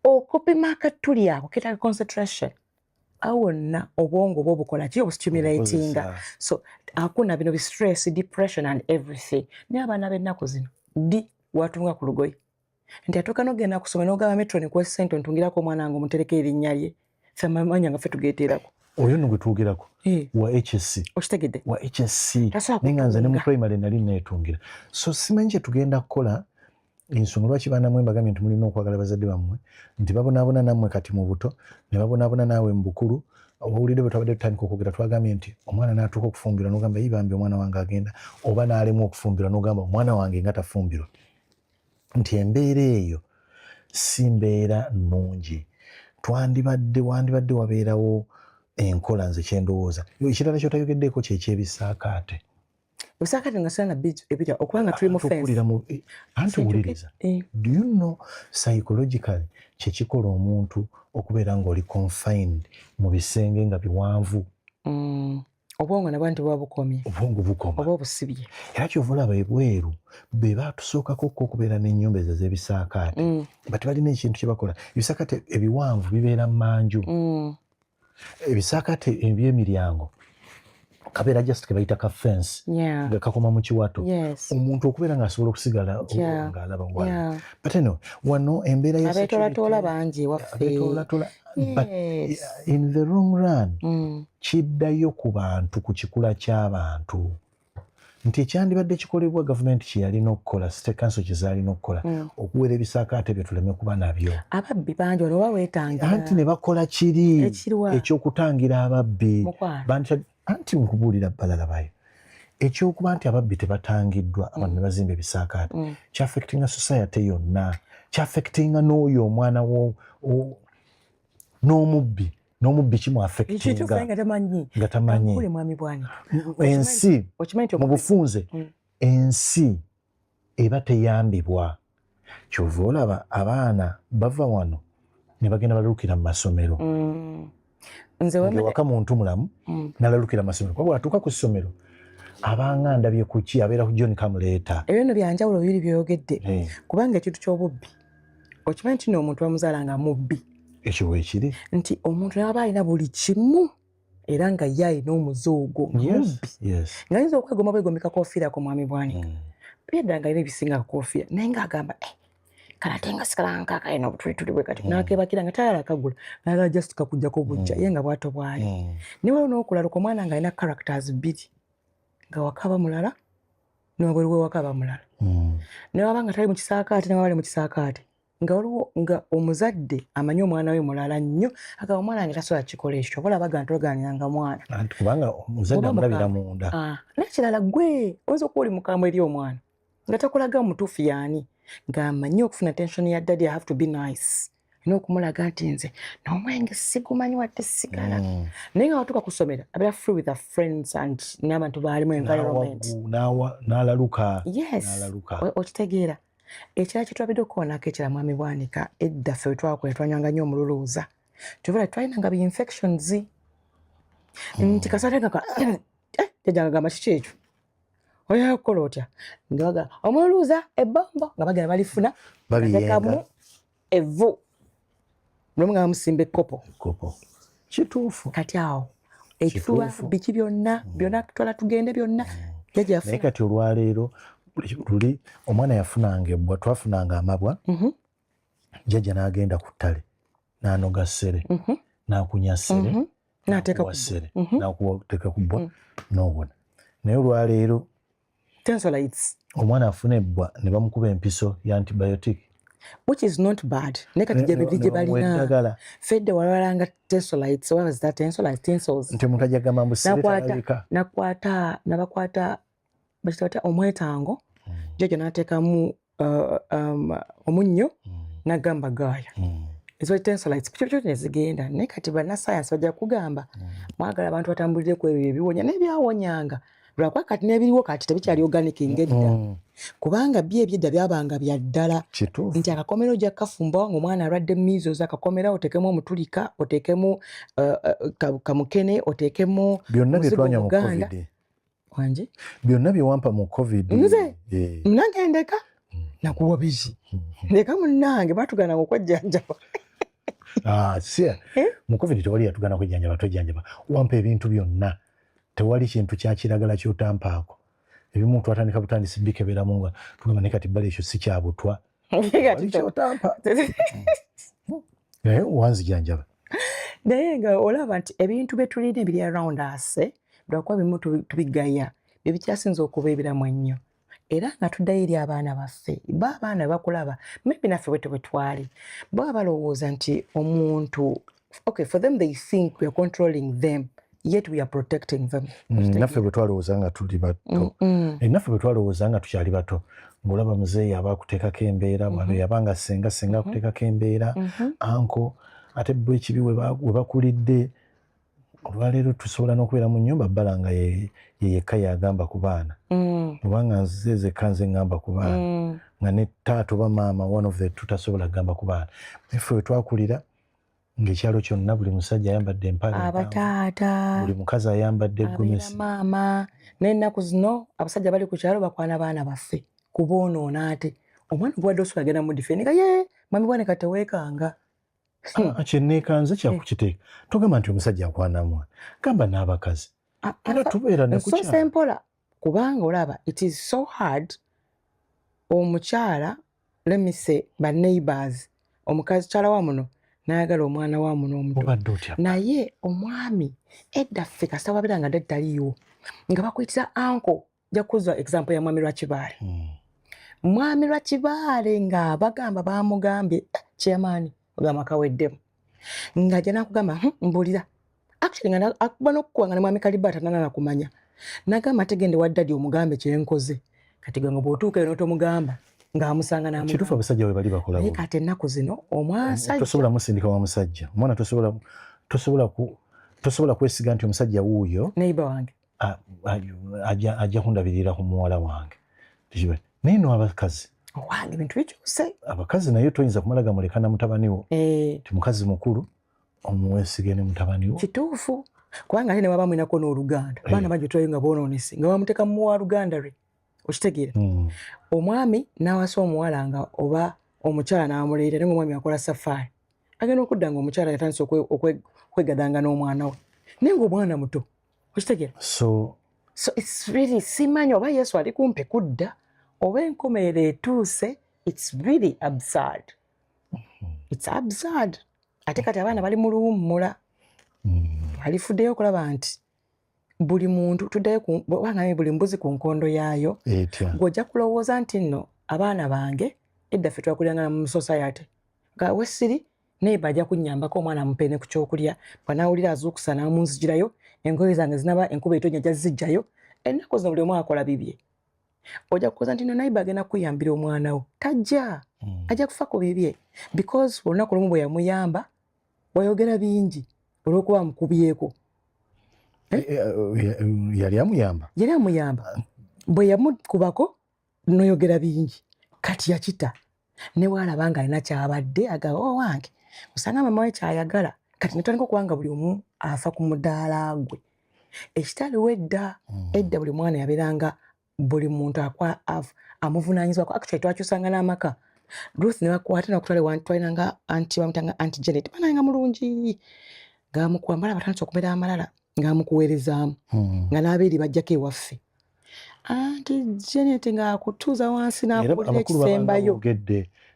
okupima akatuli ako ketaaga concentration awonna obwongo bwo bukola ki obustimulatinga so akuna bino stress depression and everything naye abaana b'ennaku zino ddi watunga ku lugoye nti atuuka n'ogenda kusoma n'ogamba metro ne kuwa ssente ontungirako omwana wange omutereko erinnya lye ffe amamanya nga ffe tugeeterako oyo nno gwe twogerako wa HSC okitegedde wa HSC nenga nze ne mu primary nali neetungira so simanyi kye tugenda kukola ensonga lwaki baana mmwe mbagambye nti mulina okwagala bazadde bammwe nti babonaabona nammwe kati mu buto ne babonaabona naawe mu bukulu owulidde bwe twabadde tutandika okwogera twagambye nti omwana n'atuuka okufumbirwa n'ogamba yibambi omwana wange agenda oba n'alemu okufumbirwa n'ogamba omwana wange nga tafumbirwa nti embeera eyo si mbeera nnungi wandibadde wabeerawo enkola nze kyendowooza ekirala kyotayogeddeeko kyekyebisaakaate ebisaakaate nga sirana ebirya okubanga tuli mu fensi anti wuliriza do you know psychologically kyekikola omuntu okubeera ng'oli confined mu bisenge nga biwanvu obwongo nabwo nti buba bukomye obwongo bukoma oba obusibye era kyova olaba ebweru be baatusookako okubeera n'ennyumba ezo z'ebisaakaate bati balina ekintu kye bakola ebisaakaate ebiwanvu bibeera mmanju ebisaakaate ebyemiryango kabeera just ke bayita ka fence nga kakoma mu kiwato omuntu okubeera ng'asobola okusigala ng'alaba wala but anyway wano embeera abeetoolatola bangi ewaffe but in the long run kiddayo ku bantu ku kikula ky'abantu nti ekyandibadde kikolebwa gavumenti kye yalina okukola state council kye zaalina okukola okuwera ebisaakaate bye tuleme kuba nabyo ababbi bangi olwo baweetangira anti ne bakola kiri ekyokutangira ababbi anti nkubuulira balala bayo ekyokuba nti ababbi tebatangiddwa abantu ne bazimba ebisaakaate kyaffectinga society yonna kyaffectinga n'oyo omwana n'omubbi kimuaffectinga nga tamanyi ensi mu bufunze ensi eba teyambibwa kyova olaba abaana bava wano ne bagenda balalukira mu masomero ngewaka muntu mulamu nalalukira mu masomero kuba bwatuuka ku ssomero abanga ndabye kuki abeera ku John Kamuleeta ebyo nno byanjawulo bibiri byogedde kubanga ekintu ky'obubbi okimanyi nti n'omuntu bamuzaala nga mubbi ekyo weekiri nti omuntu n'aba alina buli kimu era nga ye alina omuzoogo mubbi nga yinza okwegomba bwegomeka koofiira ku mwami Bwanika byedda nga alina ebisinga koofiira naye ng'agamba kala tenga sikalanka kalina obutulituli bwe kati n'akebakira nga tayala akagula naga just kakujjako bujja ye nga bwato bwali ne waliwo n'okulaluka omwana nga alina characters bbiri nga wakaba mulala ne wabweru we wakaba mulala ne waba nga tali mu kisaakaate ne waba ali mu kisaakaate nga waliwo nga omuzadde amanyi omwana we mulala nnyo agamba omwana wange tasobola kikola ekyo oba olabaga ntogaaniranga mwana kubanga omuzadde amulabira munda n'ekirala gwe oyinza okuba oli mukambwe eri omwana nga takulaga mutuufu yaani ng'amanyi okufuna attention ya daddy I have to be nice olina okumulaga nti nze n'omwenge sigumanyi wadde sigala naye nga watuuka ku ssomero abeera free with her friends and n'abantu baalimu environment n'alaluka okitegeera ekirala kye twabadde okukoonako ekira mwami Bwanika edda ffe we twakola twanywanga nnyo omululuuza kyovula twalinanga bi infections nti kasaatengaka jajjanga gamba kiki ekyo oyinza kukola otya ngabaga omululuuza ebbombo nga bagenda balifuna batekamu evvu mulimu nga bamusimba ekkopo kituufu kati awo ekifuba biki byonna tutwala tugende byonna jajjaffe naye kati olwaleero luli omwana yafunanga ebbwa twafunanga amabwa jjajja n'agenda ku ttale n'anoga ssere n'akunya ssere n'akuteeka ku bbwa n'obona naye olwaleero Tensolites omwana afuna ebbwa ne bamukuba empiso ya antibiotic which is not bad naye kati gye bibiri gye balina fedde walwalanga tensolites oba bazita tensors nti omuntu ajja gamba mbu ssere talabika nabakwata bakita omwetango jjajja n'ateekamu omunnyo n'agamba gaaya ezo tensolites pityo ne zigenda naye kati bannasayansi bajja kugamba mwagala abantu batambulire ku ebyo ebiwonya n'ebyawonyanga lwakuba kati n'ebiriwo kati tebikyali organic ng'edda kubanga ebyedda byabanga bya ddala nti akakomera ojja kafumba ng'omwana alwadde measles akakomera oteekemu omutulika oteekemu kamukene oteekemu byonna bye twanywa mu covid wanje byonna bye wampa mu covid nze munange ndeka nakuwa bizi ndeka munnange batugana okwejjanjaba mu covid tewali yatugana kwejjanjaba twejjanjaba wampa ebintu byonna tewali kintu kya kiragala ky'otampaako ebimu twatandika butandisi bikeberamu nga tugamba naye kati bbala ekyo si kyabutwa ky'otampa wanzijanjaba naye nga olaba nti ebintu bye tulina ebiri around us lwakuba bimu tubigaya bye bikyasinza okuba ebiramu ennyo era nga tuddayo eri abaana baffe ba abaana bakulaba maybe naffe bwe twali baba balowooza nti omuntu okay for them they think we are controlling them yet we are protecting them. Naffe bwe twalowooza nga tuli bato naffe bwe twalowooza nga tukyali bato ng'olaba muzeeyi aba akuteekako embeera wano yabanga senga akuteekako embeera anko ate bwe ekibi we bakulidde olwaleero tusobola n'okubeera mu nnyumba bbala nga ye yekka yagamba ku baana obanga nzezekka nze ngamba ku baana nga ne taata oba maama one of the two tasobola kugamba ku baana ffe we twakulira ng'ekyalo kyonna buli musajja ayambadde empale abataata buli mukazi ayambadde gomesi maama n'ennaku zino abasajja bali ku kyalo bakwana baana baffe kuboonoona ate omwana gwadde osula agenda mu difendi nga ye mami bwane kateweekanga kyenneekanze kyakukiteeka togamba nti omusajja akwana mwana gamba n'abakazi era tubeera nsoose empola kubanga olaba it is so hard omukyala let me say ba neighbors omukazi kyala wa muno n'ayagala omwana wa muno omuto naye omwami edda ffe kasita wabeera nga ddaliiwo nga bakuyitira anko nja kuza example ya mwami Lwakibaale mwami Lwakibaale nga bagamba bamugambye kyamaani ogamba kaweddemu ng'ajja n'akugamba mbuulira actually nga akuba n'okukuwanga ne mwami Kalibata nakumanya n'agamba tegende wa ddadi omugambe kyenkoze kati gwe nga bw'otuuka eyo n'otomugamba ng'amusanga n'amugamba kituufu abasajja bwe bali bakola naye kati ennaku zino omwasajja tosobola musindika wa musajja omwana tosobola kwesiga nti omusajja wuuyo neighbor wange ajja kundabirira ku muwala wange naye no abakazi owange bintu bikyuse abakazi naye toyinza kumala gamuleka na mutabani wo ti mukazi mukulu omuwesige ne mutabani wo kituufu kubanga ate ne waba mwinako n'oluganda abaana bangi otulayo nga boonoonese nga bamuteeka mu wa luganda lwe okitegeera omwami n'awasa omuwala nga oba omukyala n'amuleeta naye omwami akola safaari agenda okudda nga omukyala yatandise okwegadanga n'omwana we naye ng'omwana muto okitegeera so it's really simanyi oba Yesu ali kumpi kudda oba enkomerero etuuse it's really absurd it's absurd ate kati abaana bali mu luwummula alifuddeyo okulaba nti buli muntu tuddayo wanga buli mbuzi ku nkondo yaayo ng'ojja kulowooza nti nno abaana bange edda ffe twakuliranga mu society nga wesiri naye bajja kunnyambako omwana amupeene ku kyokulya bw'anaawulira azuukusa n'amunzigirayo engoye zange zinaba enkuba etonya ajja zigjayo ennaku zino buli omu akola bibye ojja kukoza nti no naye bagenda kuyambira omwana wo tajja ajja kufa ku bibye because olunaku lumu bwe yamuyamba wayogera bingi olw'okuba amukubyeko yali amuyamba bwe yamukubako noyogera bingi kati yakita ne waalaba nga alina kyabadde agaba wange osanga mama we kyayagala kati netandika okubanga buli omu afa ku mudaala gwe ekitaliwo edda buli mwana yabeeranga buli muntu amuvunaanyizibwako actually twakyusanga n'amaka Ruth ne bakwata nakutwale twalinanga bamutanga anti Janet bananga mulungi ng'amukwambala batandise okubeera amalala ng'amukuweerezaamu nga n'abeeri bajjako ewaffe anti Janet ng'akutuuza wansi n'akubuulira ekisembayo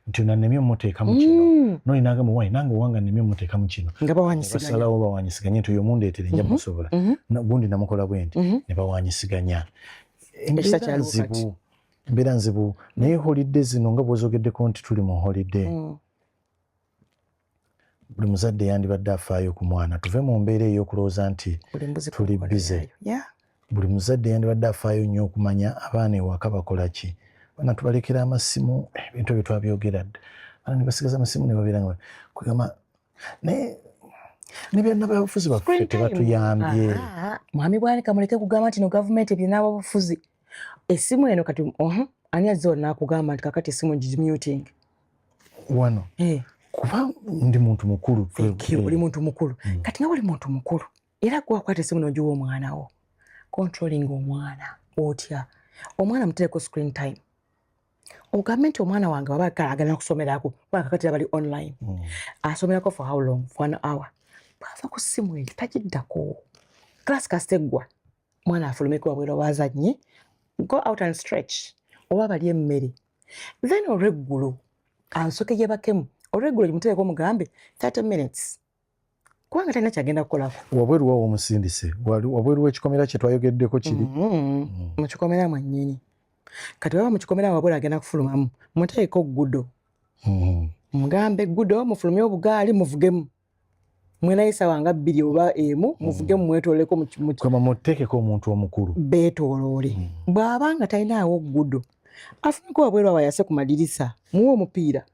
nti nanemye muteeka mu kino nolinagamba wayi nange owanga nemye muteeka mu kino nga basalawo bawanyisiganya nti oyo mundeetere nja musobola gundi namukola bwe nti ne bawanyisiganya embeera nzibu naye holidde zino nga bwozogeddeko nti tuli mu holidde buli muzadde yandibadde afaayo ku mwana tuve mu mbeera ey'okulowooza nti tuli bize buli muzadde yandibadde afaayo nnyo okumanya abaana ewaka bakola ki bana tubalekera amasimu ebintu ebyo twabyogera dda bana ne basigaza amasimu ne babeera nga kugamba naye ne byannababufuzi baffe tebatuyambye mwami bwanika muleke kugamba nti no gavumenti ebyannababufuzi essimu eno kati ani azze nakugamba nti kakati essimu gimuting wano kuba ndi muntu mukulu oli muntu mukulu kati nga buli muntu mukulu era gwakwata essimu nogiwa omwana wo controlling omwana otya omwana mutereko screen time ogambe nti omwana wange waba agenda kusomerako kakati bali online asomerako for how long for 1 hour bwava ku ssimu eyo tagiddako class kasteggwa mwana afulumeko wabwera wazannye go out and stretch oba bali emmere then olweggulo ansoke yebakemu olweggulo gimutereko mugambe 30 minutes kubanga talina kyagenda kukolako. Wabweru wawo omusindise wabweru w'ekikomera kye twayogeddeko kiri mu kikomera mwennyini. Kati baba mu kikomera wabweru agenda kufulumamu muteeko ggudo. Mugambe ggudo mufulumye obugaali muvugemu. Mwenayisa wanga 2 oba 1 muvugemu mwetooleko kama muteekeko omuntu omukulu beetooloole. Bw'abanga talinaawo ggudo afuneko wabweru awayase ku madirisa muwe omupiira.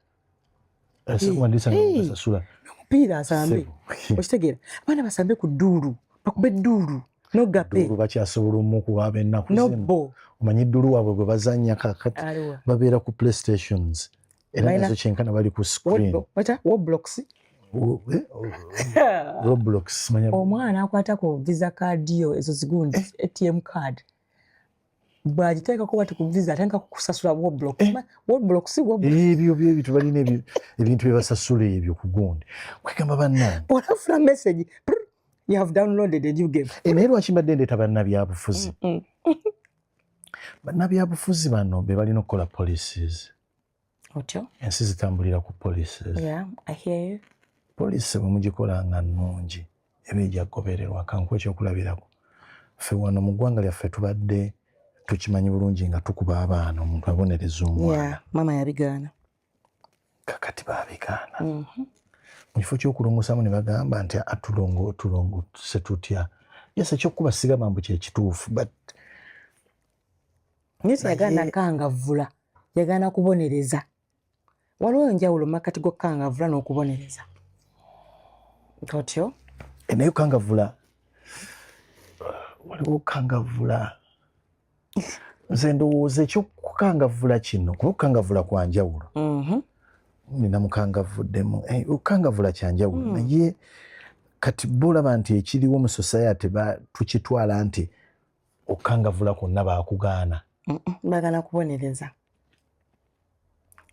Omupiira asambe. Okitegeera abaana basambe ku dduulu bakube edduulu nogape. Dduulu bakyasobola omukuwaaba ennaku zino. Nobbo. Omanyi dduulu waabwe bwe bazannya kakati babeera ku playstations era nazo kyenkana bali ku screen. Roblox. Roblox manya. Omwana akwatako visa card yo ezo zigundi ATM card. Bw'agiteekako bati ku visa atandika kukusasula Roblox. Ebyo byebitu balina ebintu bye basasula ebyo ku gundi. Kwegamba bannange. Olafuna message. You have downloaded and you give. Naye lwaki mbadde ndeeta bannabyabufuzi? Bannabyabufuzi bano be balina okukola policies. Otyo? Ensi zitambulira ku policies. Yeah, I hear you. Poliisi bwe mugikola nga nnungi eba ejja kugobererwa. Kankuwa ekyokulabirako. Ffe wano mu ggwanga lyaffe tubadde tukimanyi bulungi nga tukuba abaana omuntu abonereza omwana. Yeah, mama yabigaana. Kakati baabigaana. Mu kifo ky'okulongosaamu ne bagamba nti tulongose tutya. Yes, ekyokuba sigamba mbu kye kituufu but Nyesi yagaana kangavvula yagaana kubonereza. Waliwo enjawulo makati g'okukangavvula n'okubonereza. Otyo? Naye okukangavvula waliwo okukangavvula nze ndowooza ekyokukangavvula kino kuba okukangavvula kwa njawulo. Nina mukangavvuddemu okukangavvula kya njawulo naye kati bolaba nti ekiriwo mu society tukitwala nti okukangavvula kwonna baakugaana. Bagana kubonereza.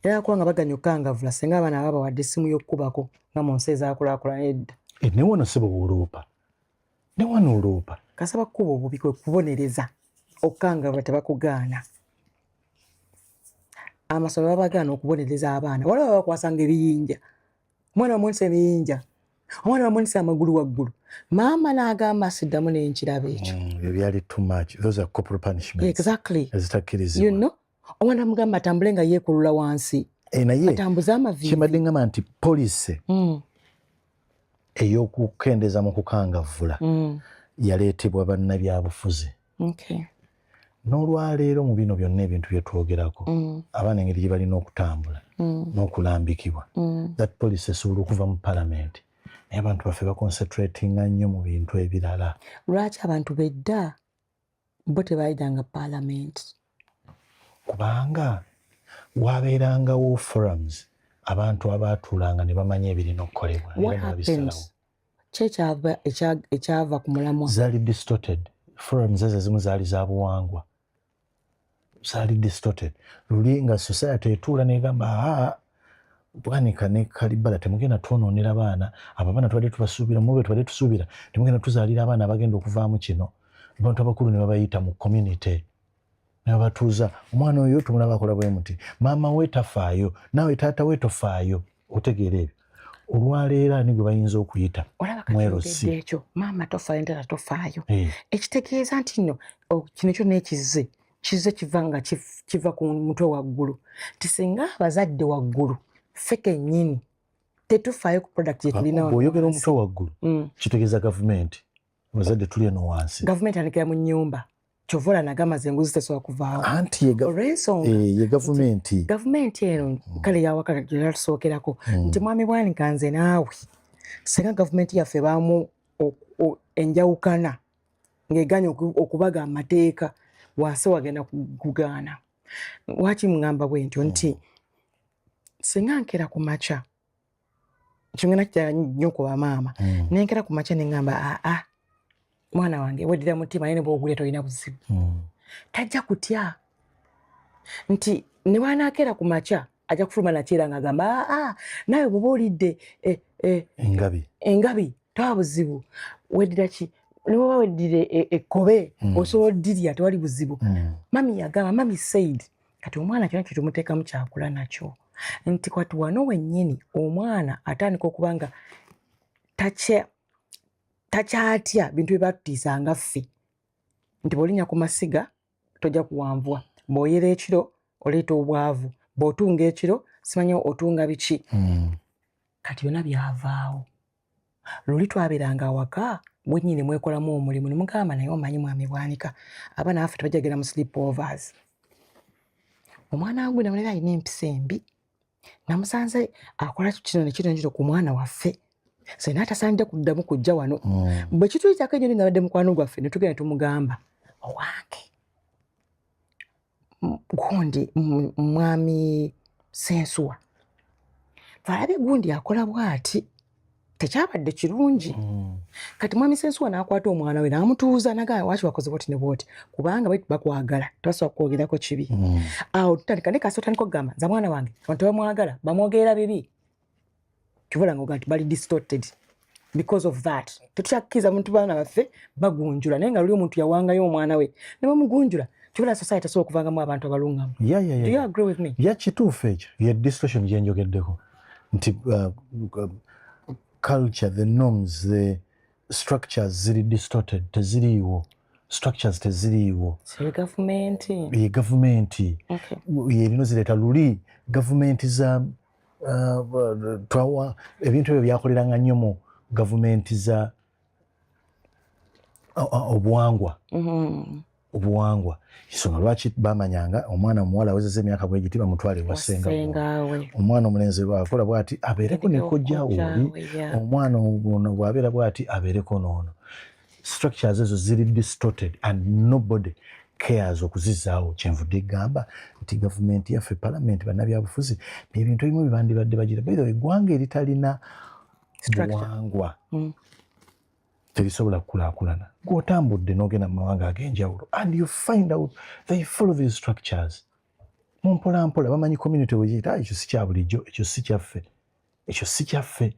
Era kubanga baganya okukangavvula singa abaana babawadde essimu y'okkubako nga mu nsi ezaakulaakulana edda. Ne wano si bw'oloopa. Ne wano oloopa. Kasaba kkuba obubi kwe kubonereza. Okukangavvula tebakugaana. Amasomero babagaana okubonereza abaana. Waliwo bakwasanga ebiyinja. Omwana bamuwanisa ebiyinja. Omwana bamuwanisa amagulu waggulu. Maama n'agamba siddamu n'enkirabo ekyo. Byali too much. Those are corporal punishments. Exactly. Ezitakkirizibwa. You know? Omwana mugamba atambule nga yeekulula wansi. Naye atambuza amaviivi. Kimadde ngamba nti poliisi ey'okukendeeza mu kukangavvula yaleetebwa bannabyabufuzi. Okay. N'olwaleero mu bino byonna ebintu bye twogerako abaana engeri gye balina okutambula n'okulambikibwa that policy esobola okuva mu palamenti naye abantu baffe baconcentratinga nnyo mu bintu ebirala. Lwaki abantu bedda bo tebaayidanga palamenti? Kubanga waabeerangawo forums abantu abaatuulanga ne bamanya ebirina okukolebwa. What happens? Ekyava ku mulamwa zaali distorted. Forums ezo ezimu zaali za buwangwa. Zaali distorted. Luli nga society etuula negamba bwanika ne kalibala temugenda twonoonera abaana abo abaana tubadde tubasuubira mube tubadde tusuubira temugenda tuzaalira abaana abagenda okuvaamu kino. Abantu abakulu ne babayita mu community ne babatuuza omwana oyo tumulaba akola bwe muti maama we tafaayo naawe taata we tofaayo. Otegeera ebyo olwaleero ani gwe bayinza okuyita mwerosi ekyo maama tofaayo taata tofaayo. Ekitegeeza nti nno kino kyo n'ekize kiva kiva ku mutwe waggulu ti singa abazadde waggulu ffe kennyini tetufaayo ku product gye tulina. Bw'oyogera omutwe waggulu kitegeeza gavumenti. Abazadde tuli eno wansi. Gavumenti anekera mu nnyumba kyovola nagamba ze enguzi tesobola kuvaawo. Anti ye gavumenti. Gavumenti eno kale yawaka gye tusookerako nti mwami bwanika nze naawe singa gavumenti yaffe baamu enjawukana ng'eganya okubaga amateeka wansi wagenda kugaana. Lwaki mugamba bwe ntyo nti singa nkera ku makya kyongera kitala nnyo ku bamaama nenkera ku makya neŋŋamba mwana wange weddira mutima naye ne bw'ogulya tolina buzibu. Tajja kutya nti ne bw'anaakera ku makya ajja kufuluma nakyera ng'agamba naawe bw'oba olidde engabi tewaba buzibu. Weddira ki ne bw'oba weddire ekkobe osobola oddirya tewali buzibu. Mami yagamba mami said kati omwana kyonna kye tumuteekamu kyakula nakyo nti kwati wano wennyini omwana atandika okuba nga takyatya bintu bye batutiisanga ffe nti bw'olinya ku masiga tojja kuwanvwa, bw'oyera ekiro oleeta obwavu, bw'otunga ekiro simanyi otunga biki. Kati byonna byavaawo. Luli twabeeranga awaka bwennyini mwekolamu omulimu ne mugamba naye omanyi mwami Bwanika abaana baffe tebajjagera mu sleep overs. Omwana wange namulera alina empisa embi, namusanze akola kino nekino ku mwana waffe. Sena atasaanidde kuddamu kujja wano. Bwe kituyitako enjoni nga badde mukwano gwaffe ne tugenda tumugamba owange gundi mwami Sensuwa alabe gundi akola bw'ati tekyabadde kirungi. Kati mwami Sensuwa n'akwata omwana we n'amutuuza n'agamba lwaki wakoze bw'oti ne bw'oti kubanga bwe bakwagala tebasobola kukwogerako kibi. Awo tutandika ne kasita otandika okugamba nza mwana wange abantu tebamwagala bamwogerera bibi kibula ngoga nti bali distorted because of that. Tetukyakkiriza muntu baana baffe bagunjula naye nga luli omuntu yawangayo omwana we ne bamugunjula kibula society esobola okuvangamu abantu abalungamu. Do you agree with me? Kituufu ekyo ye distortion gye njogeddeko nti culture, the norms, the structures ziri distorted, teziriiwo. Structures teziriiwo. Ye gavumenti yerino zireeta luli gavumenti za twawa ebintu ebyo byakoleranga nnyo mu gavumenti za obuwangwa. Obuwangwa ensonga lwaki bamanyanga omwana omuwala awezezza emyaka bwe giti bamutwale wasenga omwana omulenzi bwakola bw'ati abeereko ne kojja oli, omwana ono bw'abeera bw'ati abeereko n'ono. Structures ezo ziri distorted and nobody cares okuzizaawo. Kyenvudde gamba nti gavumenti yaffe palamenti bannabyabufuzi ebintu ebimu bibandibadde bagira baira eggwanga eritalina buwangwa terisobola kukulaakulana. Gw'otambudde n'ogenda mu mawanga ag'enjawulo and you find out they follow these structures mumpolampola bamanyi community wegiyita ekyo si kya bulijjo, ekyo si kyaffe, ekyo si kyaffe.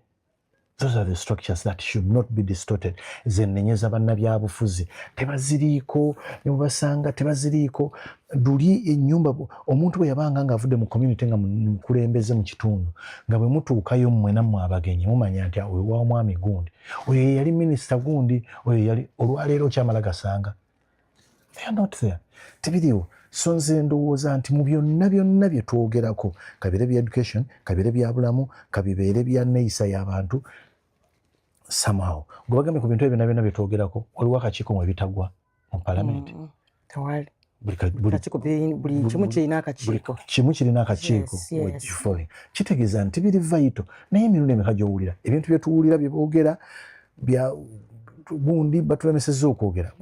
Those are the structures that should not be distorted. Zennenyeza bannabyabufuzi tebaziriiko, ne mubasanga tebaziriiko. Luli ennyumba omuntu bwe yabanga ng'avudde mu community nga mukulembeze mu kitundu nga bwe mutuukayo mmwe nammwe abagenyi mumanya nti awo ewa omwami gundi oyo yali minisita gundi oyo yali olwaleero kyamala gasanga. They are not there. Tebiriiwo. So nze ndowooza nti mu byonna byonna bye twogerako kabiire bya education, kabiire bya bulamu, kabibeere bya neeyisa y'abantu somehow gwe bagambe ku bintu ebyo byonna bye twogerako waliwo akakiiko mwe bitagwa mu palamenti. Buli kimu kirina akakiiko. Kimu kirina akakiiko. Kitegeeza nti biri vaito naye emirundi emeka gy'owulira ebintu bye tuwulira bye boogera bya gundi batulemesezza okwogera.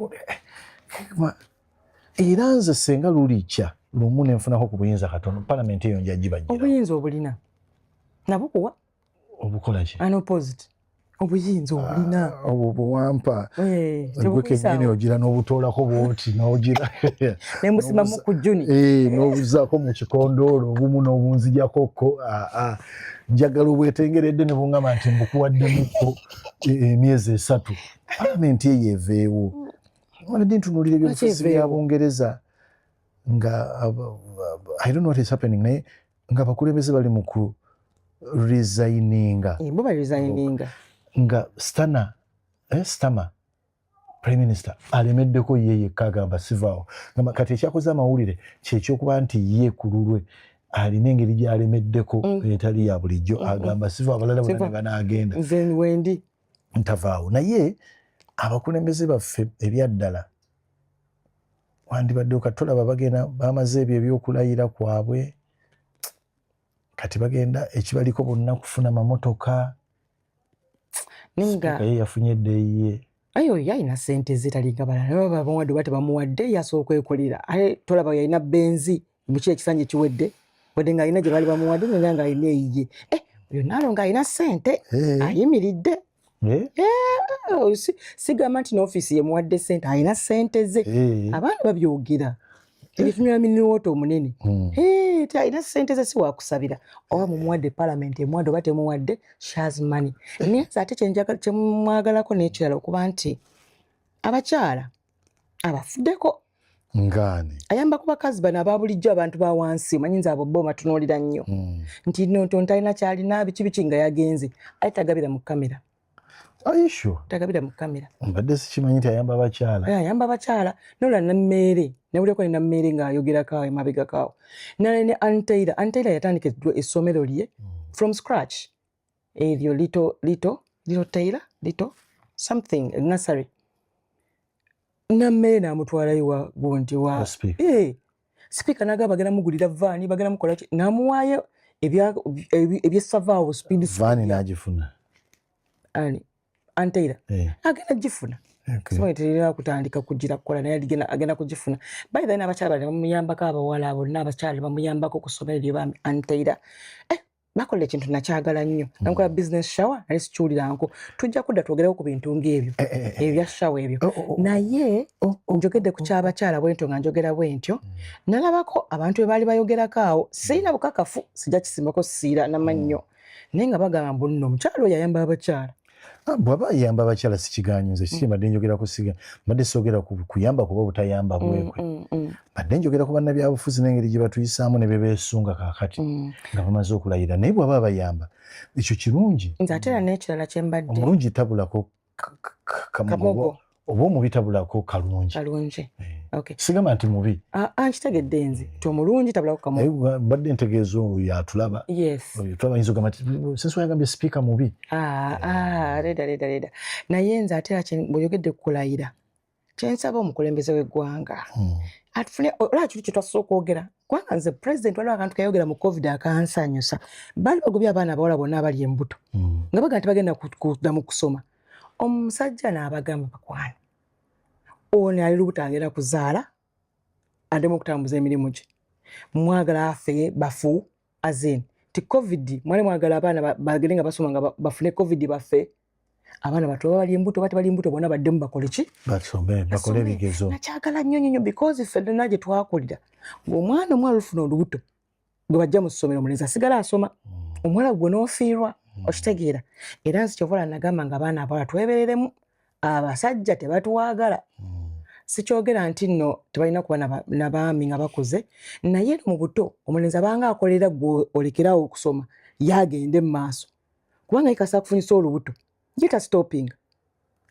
Era nze senga lulikya lumu ne nfunako ku buyinza katono palamenti eyo nja gibajjira. Obuyinza obulina nabukuwa obukola ki? Unopposed obuyinza obulina obwo buwampa gwekennyini ogira n'obutoolako bwoti n'ogira ne musimamu ku jjuni n'obuzaako mu kikondoolo obumu n'obunzijjakokko njagala obwetengeredde ne bungamba nti mbukuwaddemukko emyezi 3 palamenti eyo eveewo. Wadde ntunuulira ebyobufuzi bya Bungereza nga I don't know what is happening naye nga bakulembeze bali mu ku resigninga. Bo bali resigninga. Nga Starmer Prime Minister alemeddeko ye yekka agamba sivaawo. Nga kati ekyakoze amawulire kyekyokuba nti ye ku lulwe alina engeri gy'alemeddeko etali ya bulijjo agamba sivaawo abalala bonna ne banaagenda. Nze wendi ntavaawo. Naye abakulembeze baffe ebyaddala wandibadde okatolaba bagenda bamaze ebyo ebyokulayira kwabwe kati bagenda ekibaliko bonna kufuna mamotoka ninga ye yafunye eddeeyi ayo yalina ssente ze talinga balala babawadde bate bamuwadde yasobola okwekolera aye tolaba yalina benzi mu kiki ekisanja ekiwedde wadde nga alina gye bali bamuwadde naye nga alina eyiye oyo naalo nga alina ssente ayimiridde. Sigamba nti n'ofiisi ye muwadde ssente alina ssente ze abaana babyogera ebifunira miniwoto omunene alina ssente ze si wakusabira oba mumuwadde palamenti emuwadde oba temuwadde she has money. Naye ate kyemwagalako n'ekirala okuba nti abakyala abafuddeko ngaani ayamba ku bakazi bano ababulijjo abantu ba wansi omanyi nze abo bo batunuulira nnyo nti nonto ntalina kyalina biki nga yagenze ate tagabira mu kamera. Are you sure? Tagabira mu kamera. Mbadde sikimanyi nti ayamba abakyala. Ayamba abakyala. Nola nammeere. Nawuleko ni nammeere ng'ayogerako awo emabegako awo. Ne Antaira. Antaira yatandika essomero lye from scratch. Eryo little Taylor, little something, nursery. Nammeere n'amutwalayo wa gundi wa. Speaker n'agamba bagenda mugulira vaani, bagenda mukola ki? N'amuwaayo ebyessavaawo speed. Vaani n'agifuna. Antaira. Agenda gifuna. Simanyi terina kutandika kugira kukola naye agenda kugifuna. By the way n'abakyala bamuyambako abawala abo n'abakyala bamuyambako ku ssomero lye bambi Antaira. Bakola ekintu nakyagala nnyo. Namukola business shower naye sikiwuliranko. Tujja kudda twogereko ku bintu ng'ebyo. Ebya shower ebyo. Naye njogedde ku ky'abakyala bwentyo nga njogera bwentyo. Nalabako abantu be baali bayogerako awo. Sirina bukakafu sijja kisimbako siira n'amannyo. Naye nga bagamba mbu nno omukyala oyo ayamba abakyala. Bw'aba ayamba abakyala sikigaanyuze simbadde njogera kusiga mbadde soogera kuyamba kuba butayamba bwekwe badde njogera ku bannabyabufuzi n'engeri gye batuyisaamu ne bebeesunga kaakati nga bamaze okulayira naye bw'aba abayamba ekyo kirungi. Nze ate era n'ekirala kye mbadde omulungi tabulako kamogo oba omubi tabulako kalungi. Okay. Sigamba nti mubi. Nkitegedde nze nti omulungi tabulako kamogo. Mbadde ntegeeza oyo yatulaba. Yes. Tulaba yinza ogamba nti sinsi wayagambye sipiika mubi. Leda. Naye nze ate era bw'oyogedde kukulayira kyensaba omukulembeze w'eggwanga atufune olaba kiri kye twasooka okwogera kubanga nze pulezidenti waliwo akantu kayogera mu covid akansanyusa baali bagobye abaana abawala bonna abali embuto nga baga nti bagenda kuddamu kusoma omusajja n'abagamba bakwana ono ali lubuto agenda kuzaala addemu okutambuza emirimu gye mwagala afe bafu azeni ti covid mwali mwagala abaana bagende nga basoma nga bafune covid bafe abaana bato bali embuto bonna baddemu bakole ki bakole ebigezo nakyagala nnyo because ffenna gye twakulira ng'omwana omwala olufuna olubuto gwe bajja mu ssomero omulenzi asigala asoma omuwala gwe n'ofiirwa okitegeera era nsi kyovola nagamba nga abaana abawala twebereremu abasajja tebatwagala sikyogera nti nno tebalina kuba nabaami nga bakuze naye mu buto omulenzi abanga akolera gwe olekerawo okusoma yagende mu maaso kubanga yikasa kufunyisa olubuto gita stopping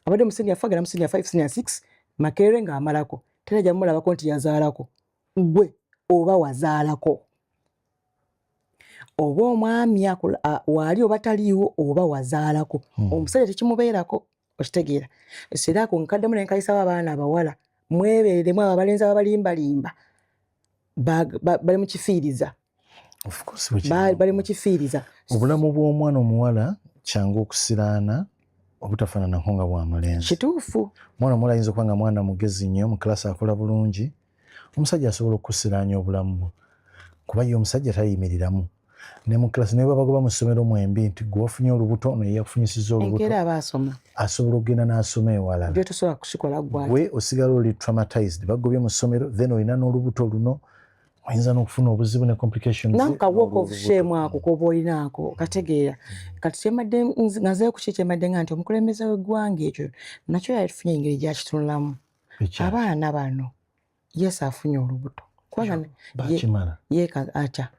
abadde mu senior 4 agenda mu senior 5 senior 6 Makerere ng'amalako terajja mulabako nti yazaalako gwe oba wazaalako oba omwami waali oba taliiwo oba wazaalako omusajja tekimubeerako okitegeera era ako nkaddemu nenkayisaba abaana abawala mwebereremu abo abalenzi ababalimbalimba bali mu kifiiriza bali mu kifiiriza obulamu bw'omwana omuwala kyangu okusiraana obutafaanana nga bwa mulenzi. Kituufu. Mwana omuwala ayinza okuba nga mwana mugezi nnyo mu kilasi akola bulungi omusajja asobola okusiraanya obulamu bwe kuba ye omusajja tayimiriramu ne mu kilasi naye babagoba mu ssomero mwembi nti gwe wafunye olubuto naye yakufunyisizza olubuto enkeera aba asoma asobola okugenda n'asoma ewalala gye tosobola kusikola gwaki gwe osigala oli traumatized bagobye mu ssomero then olina n'olubuto luno oyinza n'okufuna obuzibu ne complications nanka walk of shame ako koba olinaako kategeera kati kyemadde ngazeeyo ku ki kyemadde nga nti omukulembeze w'eggwanga ekyo nakyo yafunye engeri gyakitunulamu abaana bano yes afunye olubuto kubanga bakimala atya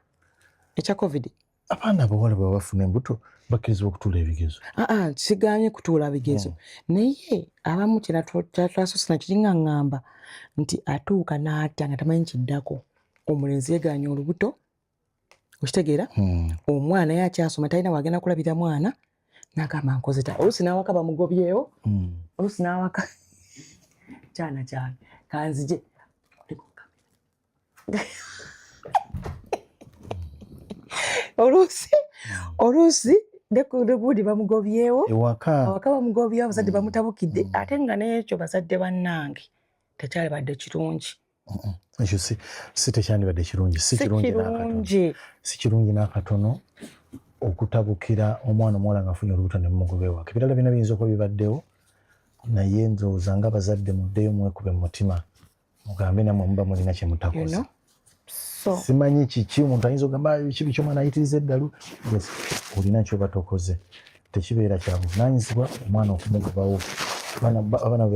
ekya covid abaana abawala bwe bafuna embuto bakkirizibwa okutuula ebigezo kigaanye kutuula bigezo naye abamu kyatwasosa nakiringa ŋŋamba nti atuuka n'atya nga tamanyi kiddako omulenzi yegaanye olubuto okitegeera omwana ye akyasoma talina wagenda kulabira mwana n'agamba nkoze ta oluusi n'awaka bamugobyewo oluusi n'awaka kyana kanzije oluusi dekuudi bamugobyewo awaka bamugobyewo abazadde bamutabukidde ate nga n'ekyo bazadde bannange tekyali badde kirungi ekyo si tekyandibadde kirungi si kirungi n'akatono okutabukira omwana omuwala ng'afunye olubuto ne mumugoba ewaka ebirala bina biyinza okuba bibaddewo naye ndowooza nga abazadde muddeyo mwekube mu mutima mugambe nammwe muba mulina kye mutakoze simanyi kiki omuntu ayinza ogamba kibi ky'omwana ayitiriza eddalu olina kyoba tokoze tekibeera kya buvunaanyizibwa omwana okumugobawo abana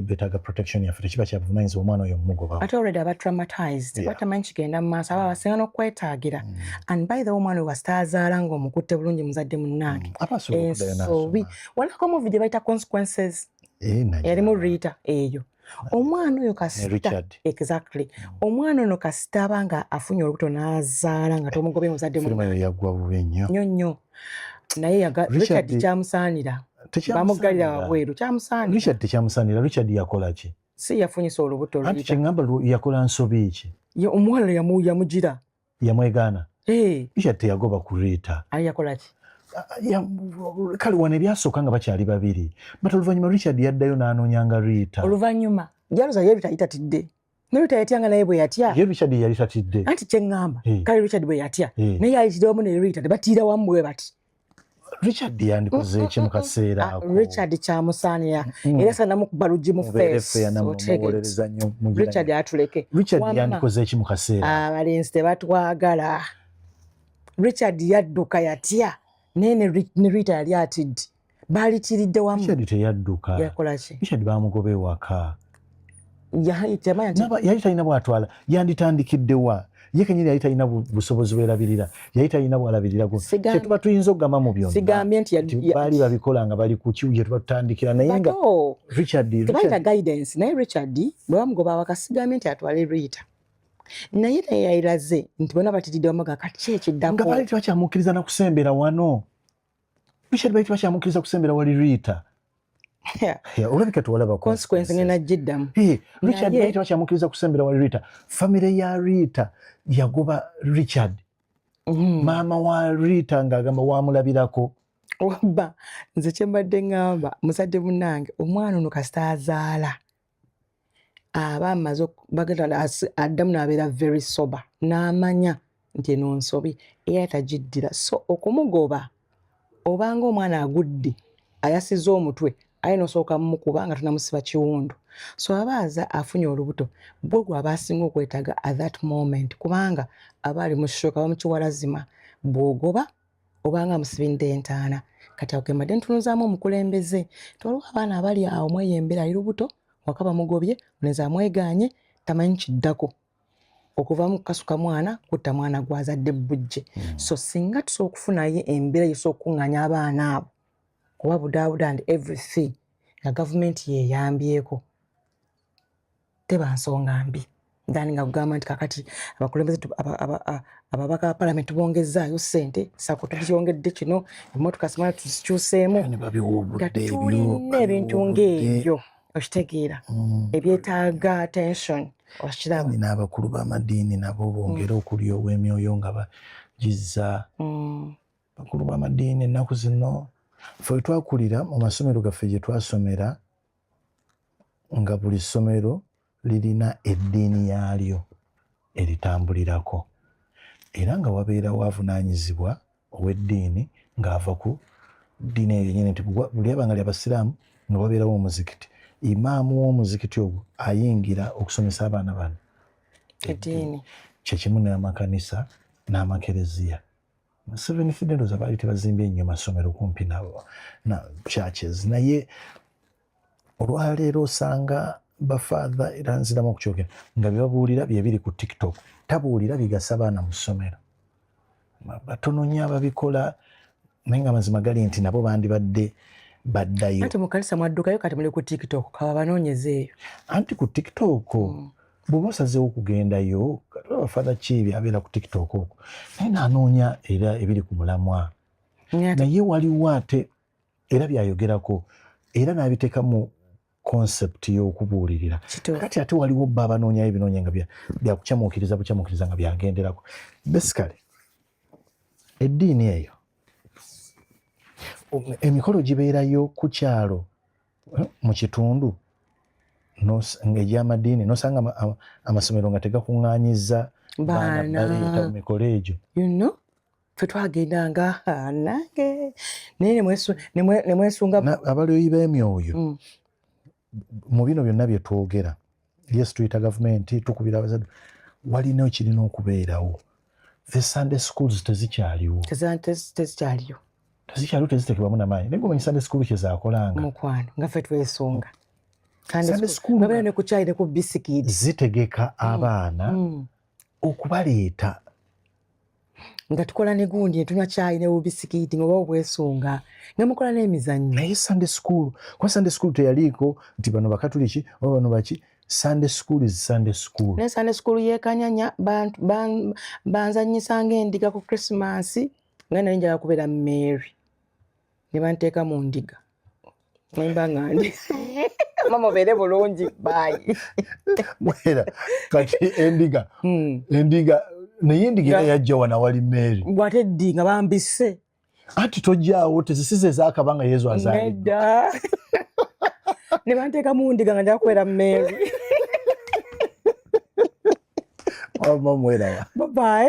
betaaga protection yaffe tekiba kya buvunaanyizibwa omwana oyo mugobawo ate already aba traumatized batamanyi kigenda mu maaso aba basinga n'okwetaagira and by the way omwana oyo wasitaazaala ng'omukutte bulungi muzadde munnange ensobi walako muvi gye bayita consequences yalimu Rita eyo omwana oyo kasita exactly omwana ono kasita abanga afunye olubuto n'azaala nga tomugobye muzadde munnange yagwa bubi nnyo naye Richard kyamusaanira bamugalira wabweru kyamusaanira Richard tekyamusaanira Richard yakola ki si yafunyisa olubuto anti kyengamba yakola nsobi ki omuwala yamugira yamwegaana Richard teyagoba ku Rita yakola ki kale wano ebyasooka nga bakyali babiri but oluvannyuma Richard yaddayo n'anoonyanga Rita oluvannyuma jaluza ye Rita yitatidde ne Rita yatyanga naye bwe yatya ye Richard yali tatidde anti kyeŋŋamba kale Richard bwe yatya naye yayitidde wamu ne Rita tebatiira wamu bwe bati Richard yandikoze eki mu kaseera ako Richard kyamusaanira era sanamukuba lugi mu face Richard atuleke Richard yandikoze eki mu kaseera abalenzi tebatwagala Richard yadduka yatya naye ne Rita yali atidde baalitiridde wamu Richard teyadduka yakola ki Richard baamugoba ewaka yali talina bwatwala yanditandikidde wa ye kenyini yali talina busobozi bwerabirira yali talina bwalabirira kyetuba tuyinza okugamba mu byonna sigambye nti baali babikola nga bali ku kiwu gyetuba tutandikira naye nga Richard tebalina guidance naye Richard bwe bamugoba awaka sigambye nti atwale Rita naye yayiraze nti bona batidde wamaga kati ekiddako nga baali tebakyamukkiriza na kusembera wano Richard baali tebakyamukkiriza kusembera wali Rita olabika tuwalaba consequence ngena jiddamu Richard baali tebakyamukkiriza kusembera wali Rita famire ya Rita yagoba Richard maama wa Rita ng'agamba wamulabirako wabba nze kyembadde ŋŋamba muzadde munnange omwana ono kasita azaala aba amaze bagenda addamu n'abeera very sober n'amanya nti eno nsobi era tagiddira so okumugoba obanga omwana agudde ayasiza omutwe aye nosooka mumukuba nga tunamusiba kiwundu so abaaza afunye olubuto bwe gwaba asinga okwetaaga at that moment kubanga aba ali mu shoka bamukiwalazima bw'ogoba obanga amusibidde entaana kati awo kemadde ntunuzaamu omukulembeze toliwo abaana abali awo mweyembera ali lubuto waka bamugobye olenza amwegaanye tamanyi kiddako okuva mu kukasuka mwana kutta mwana gwazadde bujje so singa tusobola okufunayo embeera yesobola okukuŋŋaanya abaana abo kuba budaabuda and everything nga gavumenti yeyambyeko teba nsonga mbi ndani nga kugamba nti kakati abakulembeze ababaka ba palamenti bongezaayo ssente sako tukyongedde kino emmotoka simala tuzikyuseemu nga tulina ebintu ng'ebyo okitegeera ebyetaaga attention okiraba n'abakulu b'amadiini nabo bongera okulya ow'emyoyo nga bagizza bakulu b'amadiini ennaku zino ffe twakulira mu masomero gaffe gye twasomera nga buli ssomero lirina eddiini yaalyo eritambulirako era nga wabeerawo avunaanyizibwa ow'eddiini ng'ava ku ddiini eyo nyine nti buli abanga ly'abasiraamu nga wabeerawo omuzikiti imaamu w'omuzikiti ogwo ayingira okusomesa abaana bano eddiini kyekimu n'amakanisa n'amakereziya Seventh Day baali tebazimbye nnyo masomero kumpi na churches naye olwaleero osanga bafaatha era nziramu okukyogera nga byebabuulira bye biri ku TikTok tabuulira bigasa baana mu ssomero batono nnyo ababikola naye nga mazima gali nti nabo bandibadde baddayo anti mu kanisa mwaddukayo kati muli ku TikTok kaba banoonyezeeyo anti ku TikTok bw'oba osazeewo okugendayo abafaatha ki abeera ku TikTok okwo naye n'anoonya era ebiri ku mulamwa naye waliwo ate era byayogerako era n'abiteeka mu concept y'okubuulirira kati ate waliwo bba abanoonyayo ebinoonya nga byakucamuukiriza nga byagenderako basically eddiini eyo emikolo gibeerayo ku kyalo mu kitundu egy'amadiini nosanga amasomero nga tegakuŋŋaanyizza baana baleeta mu mikolo egyo ffe twagendanga nange naye nemwesunga abalyoyi b'emyoyo mu bino byonna bye twogera yes tuyita gavumenti tukubira abazadde walina ekirina okubeerawo the Sunday schools tezikyaliwo zikyalo tezitekebwamu n'amaanyi naye gomanyi Sunday school kyezaakolanga mukwano nga ffe twesunga Sunday school nga ne ku chai ne ku bisikiti zitegeka abaana okubaleeta nga tukola ne gundi tunywa chai ne bubisikiti nga oba obwesunga nga mukola n'emizannyo naye Sunday school kwa Sunday school teyaliiko nti bano bakatuliki oba bano baki Sunday school is Sunday school ne Sunday school yekanyanya banzanyisanga endiga ku Christmas nga nali njagala kubeera Mary ne banteeka mu ndiga nemba nga ndi mama obeere bulungi bayi mwera kati endiga naye endiga yajja wana wali Mary gwate ddi nga bambise ati tojjaawo tezisize zaakabanga Yezu azaalidwa ne banteeka mu ndiga nga njagala kubeera Mary mama mwera bye bye